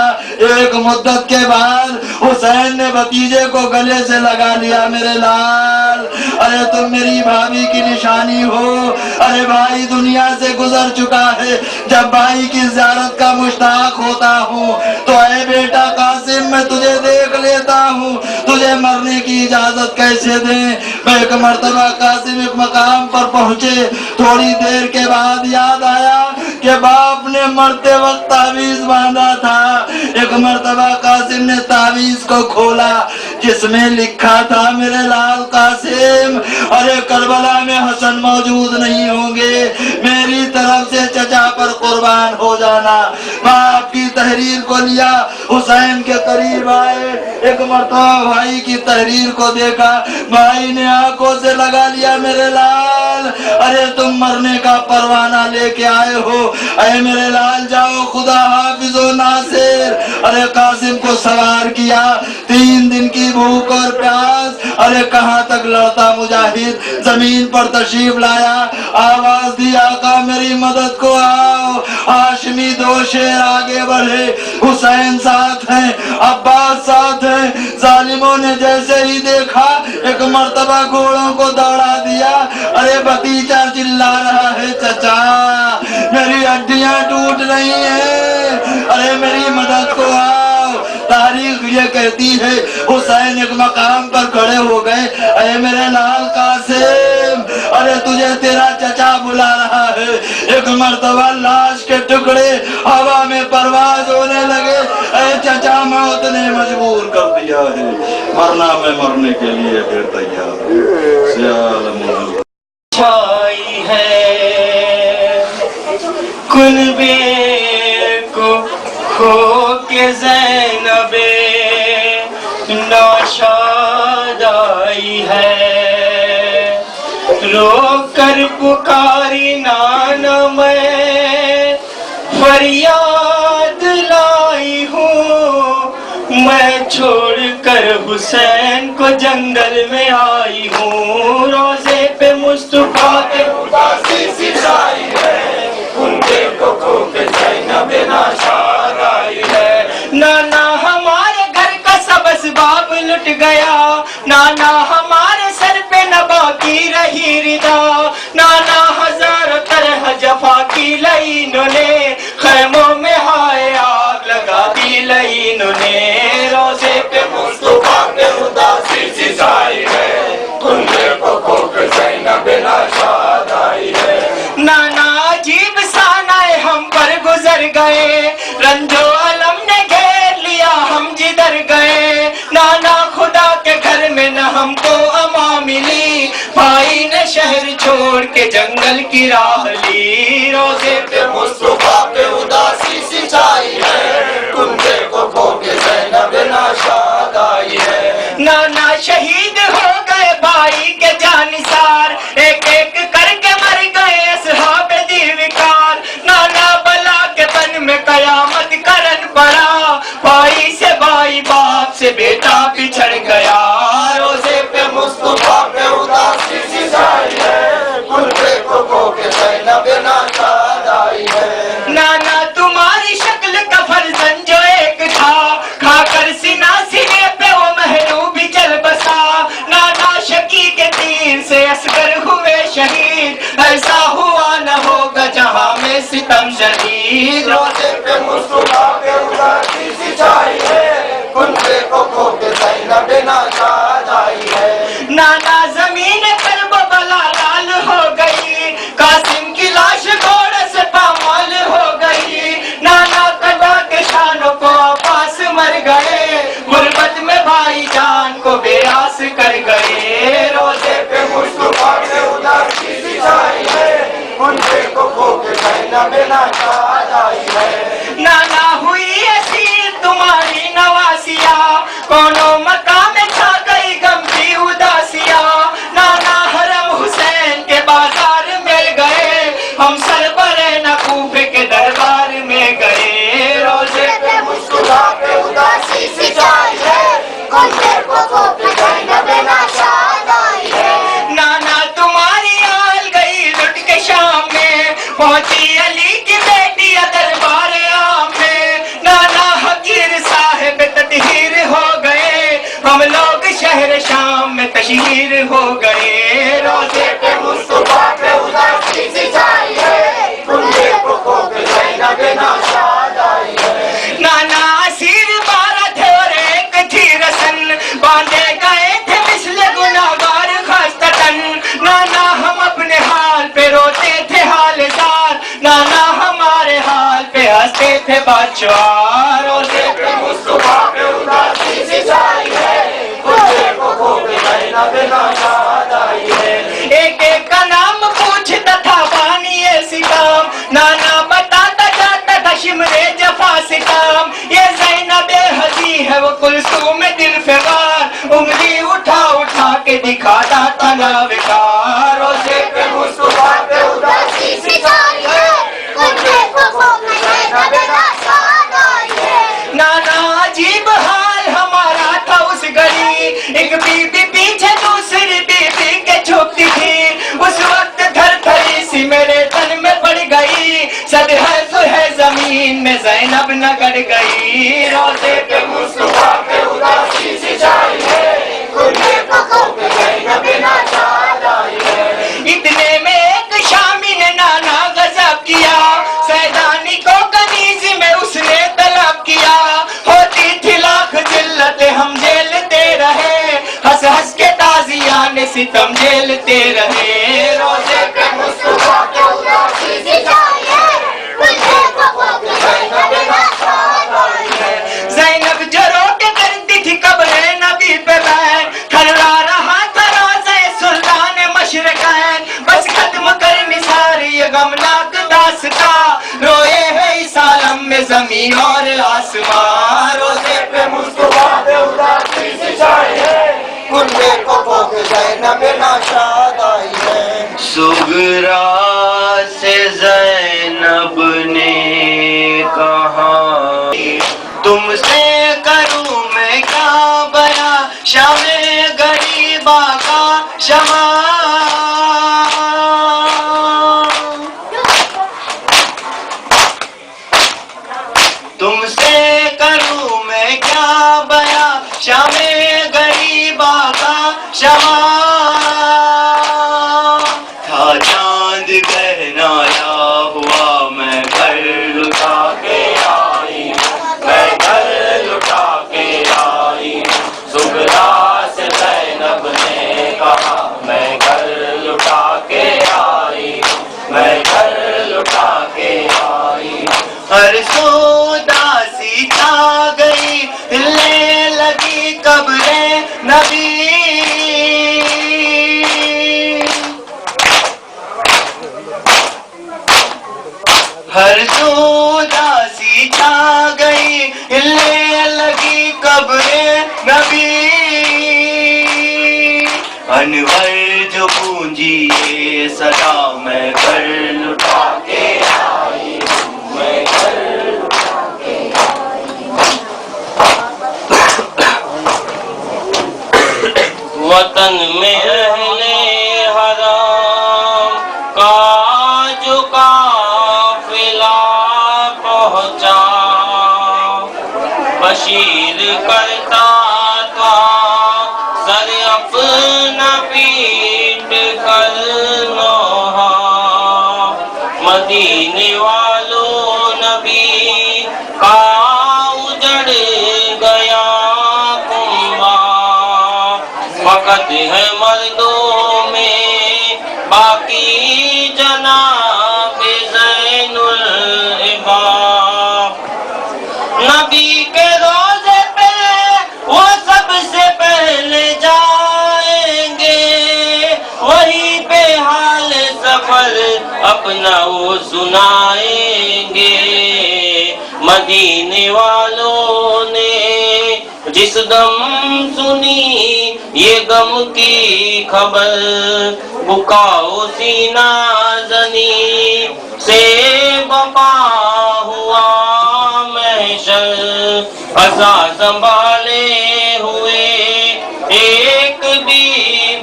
ایک مدت کے بعد حسین نے بھتیجے کو گلے سے لگا لیا، میرے لال ارے تم میری بھابھی کی نشانی ہو، ارے بھائی دنیا سے گزر چکا ہے، جب بھائی کی زیارت کا مشتاق ہوتا ہوں تو اے بیٹا قاسم میں تجھے دیکھ لیتا ہوں، تجھے مرنے کی اجازت کیسے دیں۔ میں ایک مرتبہ قاسم ایک مقام پر پہنچے، تھوڑی دیر کے بعد یاد آیا کہ باپ نے مرتے وقت تعویذ باندھا تھا۔ ایک مرتبہ قاسم نے تعویذ کو کھولا جس میں لکھا تھا میرے لال قاسم ارے کربلا میں حسن موجود نہیں ہوں گے، میری طرف سے چچا پر قربان ہو جانا۔ باپ کی تحریر کو لیا، حسین کے قریب آئے، ایک مرتبہ بھائی کی تحریر کو دیکھا، بھائی نے آنکھوں سے لگا لیا، میرے لال ارے تم مرنے کا پروانہ لے کے آئے ہو، اے میرے لال جاؤ خدا حافظ و ناصر۔ ارے قاسم کو سوار کیا، 3 دن کی بھوک اور پیاس، ارے کہاں تک لڑتا مجاہد، زمین پر تشریف لایا، آواز دی آقا میری مدد کو آؤ۔ ہاشمی 2 شیر آگے بڑھے، حسین ساتھ ہیں، عباس ساتھ ہیں، ظالموں نے جیسے ہی دیکھا ایک مرتبہ گھوڑوں کو دوڑا دیا۔ ارے بھتیجا چلا رہا ہے چچا میری ہڈیاں ٹوٹ رہی ہیں، ارے میری مدد کو آؤ۔ تاریخ یہ کہتی ہے حسین ایک مقام پر کھڑے ہو گئے، اے میرے لال قاسم ارے تجھے تیرا چچا بلا رہا ہے۔ ایک مرتبہ لاش کے ٹکڑے ہوا میں پرواز ہونے لگے، اے چچا موت نے مجبور کر دیا ہے، مرنا میں مرنے کے لیے پھر تیار ہوں۔ چھائی ہے کنبے کو کھو کے زینب ناشاد آئی ہے، رو کر پکاری نانا میں فریاد لائی ہوں، میں چھوڑ کر حسین کو جنگل میں آئی ہوں، روزے پہ مصطفیٰ کے اداسی سی چھائی ہے، کنبے کو کھو کے زینب ناشاد آئی ہے۔ نانا ہمارے گھر کا سب اسباب لٹ گیا، نانا ہمارے سر پہ نہ باقی رہی ردا، نانا ہزار طرح جفا کی لائنوں نے خیموں میں ہائے آگ لگا دی لائنوں نے، روزے پہ مصطفیٰ کے اداسی سی چھائی ہے، کنبے کو کھو کے زینب ناشاد آئی ہے۔ نانا عجیب سانائے ہم پر گزر گئے، رنج و علم نے گھیر لیا ہم جدھر گئے، نانا خدا کے گھر میں نہ ہم کو امان ملی، بھائی نے شہر چھوڑ کے جنگل کی راہ لی، روزے پہ مصطفیٰ کے اداسی سی چھائی ہے، کنبے کو کھو کے زینب ناشاد آئی ہے۔ نانا شہید ہو گئے بھائی کے جانثار، ایک ایک کر کے مر گئے اصحاب دیوکار، نانا بلا کے تن میں قیامت کرن پڑا، بھائی سے بھائی باپ سے بیٹا بچھڑ گیا، روزے پہ مصطفیٰ کے اداسی से असगर हुए शहीद, ऐसा हुआ न होगा जहां में सितम शदीद। रोजे पे मुस्तफा के उदासी सी छाई है, कुंबे को खो के ज़ैनब नाशाद आई है। नाना जमीन करबला लाल हो गई, कासिम की लाश घोड़े से पामाल हो गई। नाना कदा के शानों को अब्बास मर गए, गुर्बत में भाई जान को बेआस कर गए। रोजे पे मुस्तफा के उदासी सी छाई है, कुंबे को खो के ज़ैनब नाशाद आई है। नाना हुई असीर तुम्हारी नवासिया, कोनो मकाम में छा गई गम की उदासिया। नाना हरम हुसैन के बाजार में गए, हम सरबरे नकूब के दरबार में गए। रोजे पे मुस्तफा के उदासी सी छाई है, कुंबे को खो के ज़ैनब नाशाद आई है। नाना तुम्हारी आल गई लुट के शाम में, पहुंची अली की बेटी दरबार आम में। नाना हकीर साहिब तदहीर हो गए, हम लोग शहर शाम में तशहीर हो गए। रोजे पे मुस्तफा के उदासी सी छाई है, कुंबे को खो के ज़ैनब नाशाद आई है। नाना असीर 12 थे और एक थी रसन, बांधे गए थे मिसले गुनाहगार खस्ततन। नाना हम अपने हाल पे रोते थे हालदार, नाना हमारे हाल पे हंसते थे बादशाह। रोजे पे मुस्तफा के उदासी सी छाई है, कुंबे को खो के ज़ैनब नाशाद आई है। एक एक का नाम पूछता था बानिए सितम, नाना बताता जाता था शिमरे जफा सितम। ये ज़ैनब हजी है वो कुलसूम दिल फिगार, उंगली उठा उठा के दिखाता था नाविकार। रोजे पे मुस्तफा के उदासी सी छाई है, कुंबे को खो के ज़ैनब नाशाद आई है। नाना अजीब हाल हमारा था उस घड़ी, एक बीबी पीछे दूसरी बीबी के छुपती थी। उस वक्त थरथरी सी मेरे तन में पड़ गई, सद है जमीन में ज़ैनब न गड़ गई। रोजे पे मुस्तफा के उदासी सी छाई है, कुंबे को खो के ज़ैनब नाशाद आई है। इतने में एक शामी ने नाना गजब किया, सैदानी को कनीज में उसने तलब किया। होती थी लाख जिल्लत हम झेलते रहे, हंस हंस के ताजियाने सितम झेलते रहे। रोजे पे मुस्तफा के उदासी सी छाई है, कुंबे को खो के ज़ैनब नाशाद आई है। ज़ैनब जो रोके करती थी कब्र नबी पे बैन, थर्रा रहा था रोज़े सुल्तान मशरक़ैन। बस खत्म कर निसार ये गमनाक दास्ता, रोए है इस आलम में ज़मीन और आसमान। रोजे पे मुस्तफा के उदासी सी छाई है, कुंबे को खो के ज़ैनब नाशाद आई है। सुगरा से ज़ैनब ने कहा, तुमसे करूं मैं क्या बयां, शामे गरीबा का शमा। तुमसे करूं मैं क्या बयां, शामे गरीबा का शमा। था चांद गहनाया हुआ, मैं घर लुटा के आई, मैं घर लुटा के आई। सुगरा से ज़ैनब ने कहा, मैं घर लुटा के आई, मैं घर लुटा के आई। हर सोदासी छा गई, हिलने लगी कब्रे नबी। हर सोदासी छा गई, हिलने लगी कब्रे नबी। अनवर जो गूंजी ये सदा, मैं घर लुटा के आई, मैं घर लुटा के आई। वतन में अहले हराम का जो काफिला पहुंचा, बशीर करता था सर अपना पीट عزت ہے مردوں میں باقی جناب زین العباد. نبی کے روزے پہ وہ سب سے پہلے جائیں گے, وہیں پہ حال سفر اپنا وہ سنائیں گے. مدینے والوں نے جس دم سنی یہ غم کی خبر, بکاؤ سینہ زنی سے بپا ہوا محشر. عزا سنبھالے ہوئے ایک بی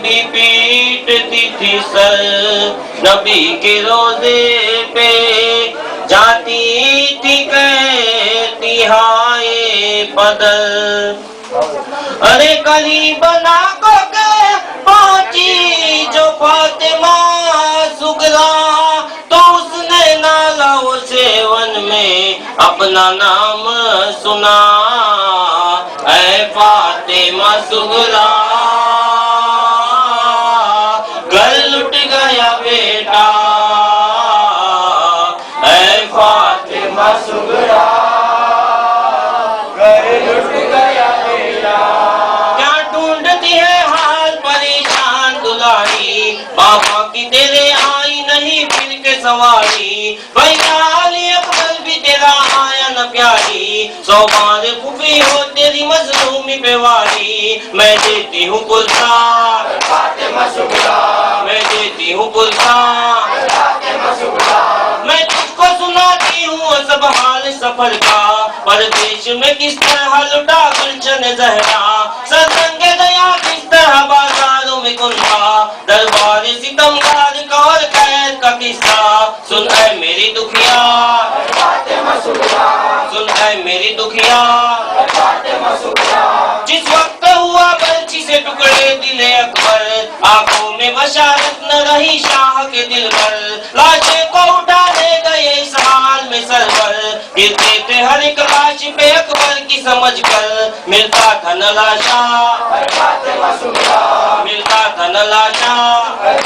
بی پیٹتی تھی سر, نبی کے روزے پہ جاتی تھی کہتی ہائے بدر. ارے کلی بنا کو کے پہنچی جو فاطمہ سغرا, تو اس نے نالا وہ سیون میں اپنا نام سنا, اے فاطمہ سغرا گھر لٹ گیا بیٹا, اے فاطمہ سغرا گھر لٹ گیا بیٹا. کیا ڈھونڈتی ہے حال پریشان دلاری, بابا کی تیرے آئی نہیں پھر کے سواری. بھیا علی اکبر بھی تیرا آیا نہ پیاری, سو بار پھوپھی ہو تیری مظلومی پہ واری. میں دیتی ہوں گلزار فاطمہ سغرا, میں دیتی ہوں گلزار فاطمہ سغرا. میں تجھ کو سناتی ہوں سب حال سفر کا, پردیش میں کس طرح لٹا گلشن زہرا. سرسنگ دیا کس طرح بازاروں میں گنجا, دربار ستمگار کا اور قید کا قصہ. سن اے میری دکھیا فاطمہ سغرا, سن اے میری دکھیا فاطمہ سغرا. جس وقت ہوا برچی سے ٹکڑے دل اکبر, آنکھوں میں بشارت نہ رہی شاہ کے دل پر. لاشیں کو اٹھانے گئے اس حال میں سرور, گرتے تھے ہر ایک لاش پہ اکبر کی سمجھ کر. ملتا تھا نہ لاشا فاطمہ سغرا, ملتا تھا نہ لاشا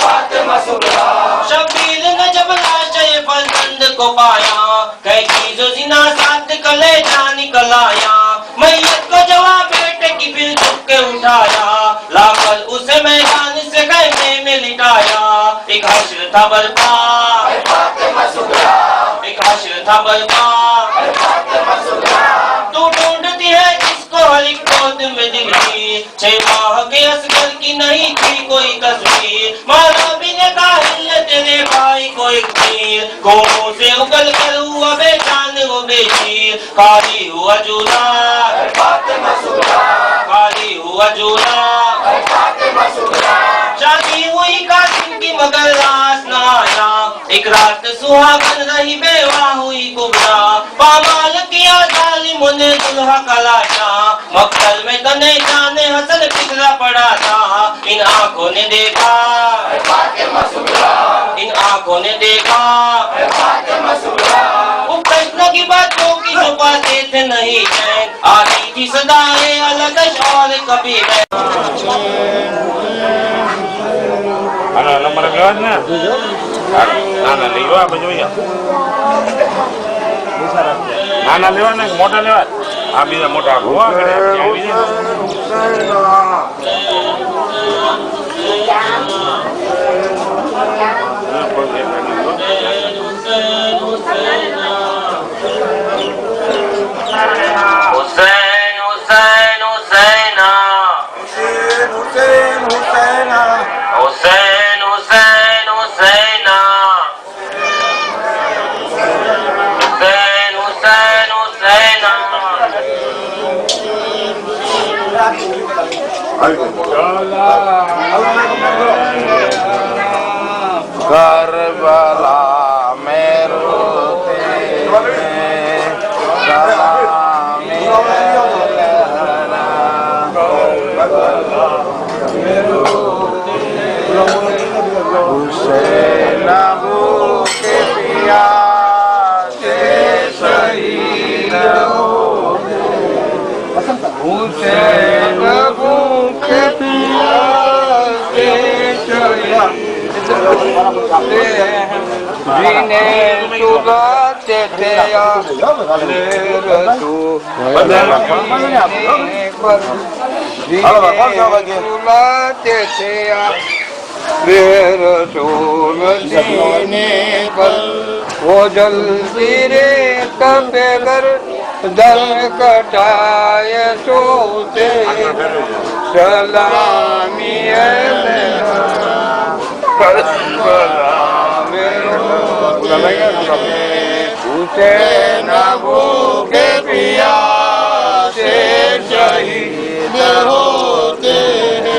فاطمہ سغرا. شبیر نے جب لاشے فرزند کو پایا, قیدی جو زنا ساتھ کلے جا نکل آیا. میت کو جواب بیٹے کی پھر چک کے اٹھایا, لا کر اسے میدان سے خیمے میں لٹایا. ایک حشر تھا برپا فاطمہ سغرا, ایک حشر تھا برپا فاطمہ سغرا. تو ڈھونڈتی ہے جس کو ہر ایک گود میں دل کی, 6 ماہ کے اصغر کی نہیں تھی کوئی تصویر. مولا بھی نے کہا ہے تیرے بھائی کو ایک تیر, گھوڑوں سے اگل کر ہوا بے جان وہ بے چیر. خالی ہوا جولا فاطمہ سغرا, خالی ہوا جولا فاطمہ سغرا. شادی ہوئی قاسم کی مگر راس نہ آیا, ایک رات سہاگن رہی بیوہ ہوئی کبرا. پامال کیا ظالموں نے دلہا کا لاشا, مقتل میں تنے جان حسن پگھلا پڑا تھا. ان آنکھوں نے دیکھا فاطمہ سغرا, ان آنکھوں نے دیکھا فاطمہ سغرا. وہ کشن کی باتوں کی چھپاتے تھے نہیں چین, آتی تھی صدائے الگش اور کبھی میں. Ano, nomor lewat na? Nana lewat apa juga? Nana lewat na, motor lewat. Habis motor gua kan ya. حسین حسین حسینا, حسین حسینا, حسین حسین حسینا, حسین حسین حسینا. Allah. جنہیں سلاتے تھے یا رسول سلاتے تھے یا رسول سینے پر وہ جلدی ریت پہ گر در کٹائے سوتے سلامی حسین ابو کے پیاسے شہید ہوتے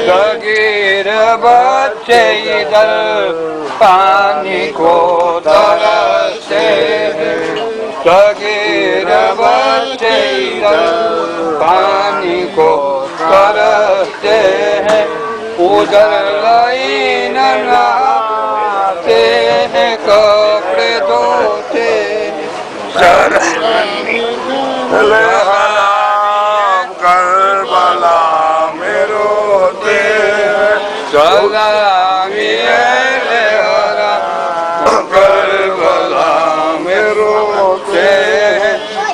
صغیر بچے ادھر پانی کو ترستے صغیر بچے ادھر پانی کو ترستے ہیں ادھر لائن نہاتے ہیں کپڑے دھوتے سلام کربلا میں روتے سلامی کربلا میں روتے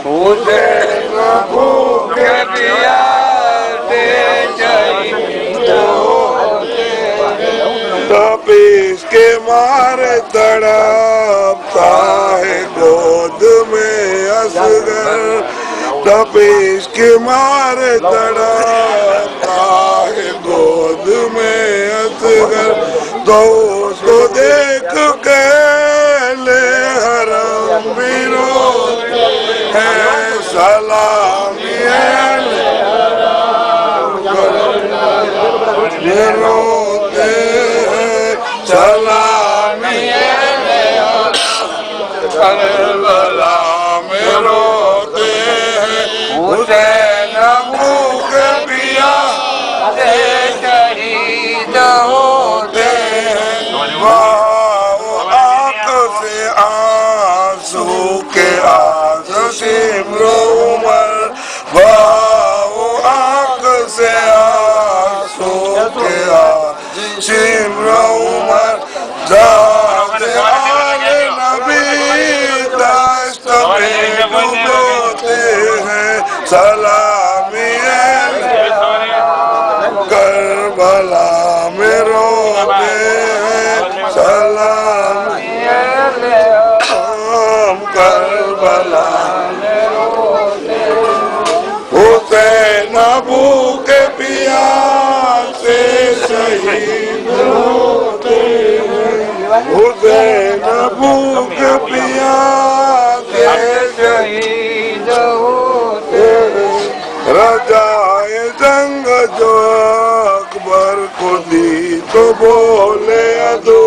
حسین بھوکے پیاسے شہید ہوتے تپیس کے مارے تڑپتا ہے گود میں اصغر تپیس کے مارے تڑپتا ہے گود میں اصغر تو اس کو دیکھ کے لے حرم بھی روتے ہیں سلامی روتے ہیں سلامی کربلا میں روتے ہیں حسین ابو کے پیاسے شہید ہوتے ہیں وہ آنکھ سے آنسو کے آنس سمر عمر وہ آنکھ سے آنسو کے آنس سمر عمر ذات آل نبی دست میں ڈوبوتے ہیں سلامی کربلا میں روتے ہیں سلامی کربلا حسین ابو کے پیاسے شہید ہوتے حسین ابو کے پیاسے شہید ہوتے رجائے جنگ جو اکبر کو دی تو بولے عدو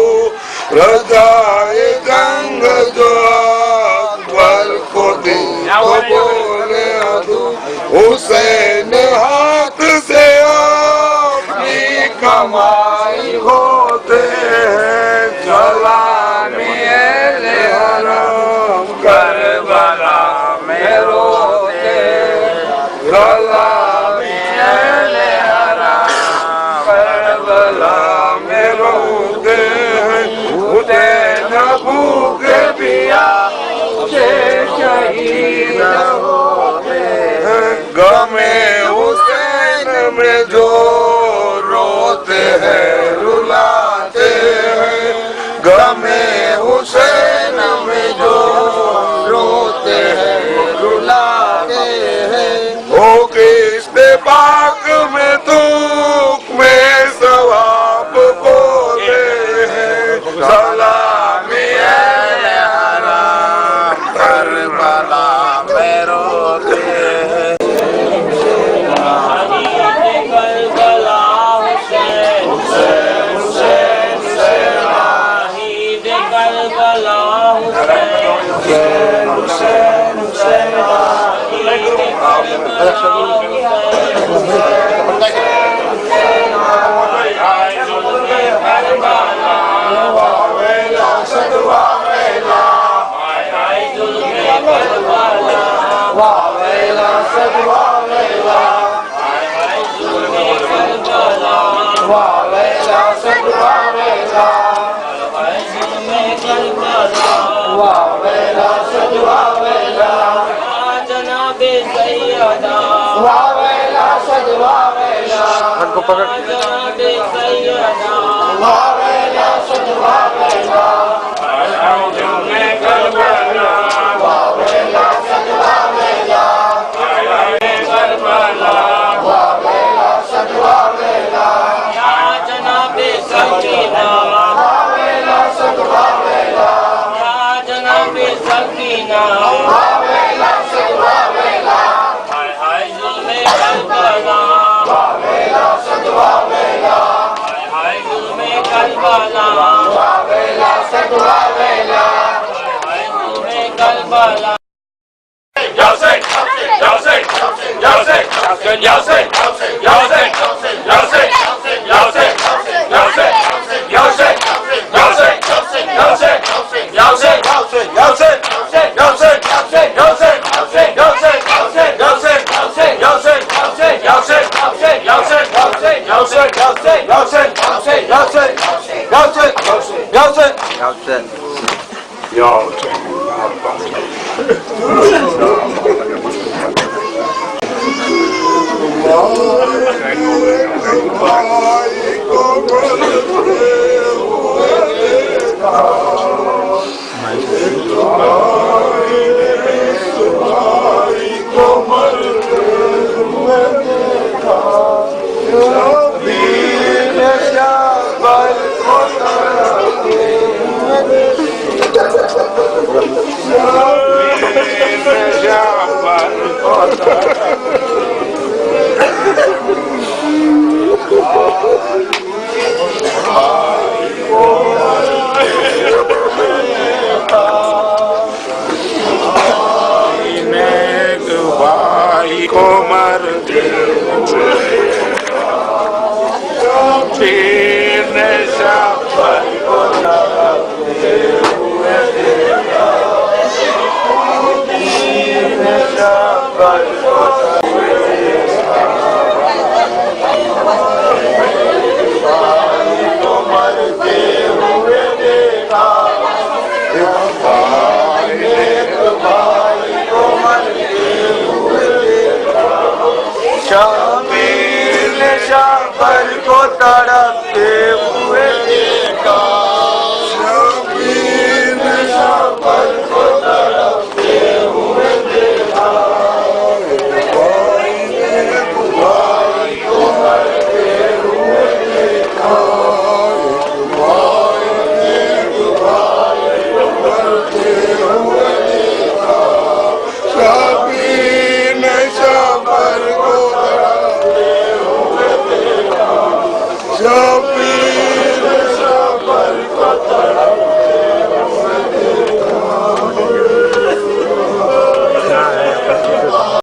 رجائے جنگ جو اکبر کو دی تو بولے عدو حسین ہاتھ سے اپنی کمائی ہوتے ہیں سلامی اہل حرم کربلا میں روتے سلامی اہل حرم کربلا میں روتے ہیں حسین ابو کے پیاسے شہید ہوتے ہیں غم حسین میں جو روتے ہیں رلاتے ہیں غم حسین میں جو روتے ہیں رلاتے ہیں او کس پاک میں دکھ میں ثواب بولے ہیں سلامی اہل حرم کربلا میں روتے ہیں واویلا سد واویلا جناب سیدہ واویلا سد واویلا جناب سیدہ واویلا سد واویلا واویلا سد واویلا واویلا سد واویلا جناب سکینہ واویلا سد واویلا جناب سکینہ واویلا سد واویلا ہائے ظلم کربلا واویلا سد واویلا ہائے ظلم کربلا واویلا سد واویلا ہائے ظلم Karbala Yasin, Yasin, Yasin, Yasin, Yasin, Yasin, Yasin, Yasin, Yasin, Yasin, Yasin, Yasin, Yasin, Vai,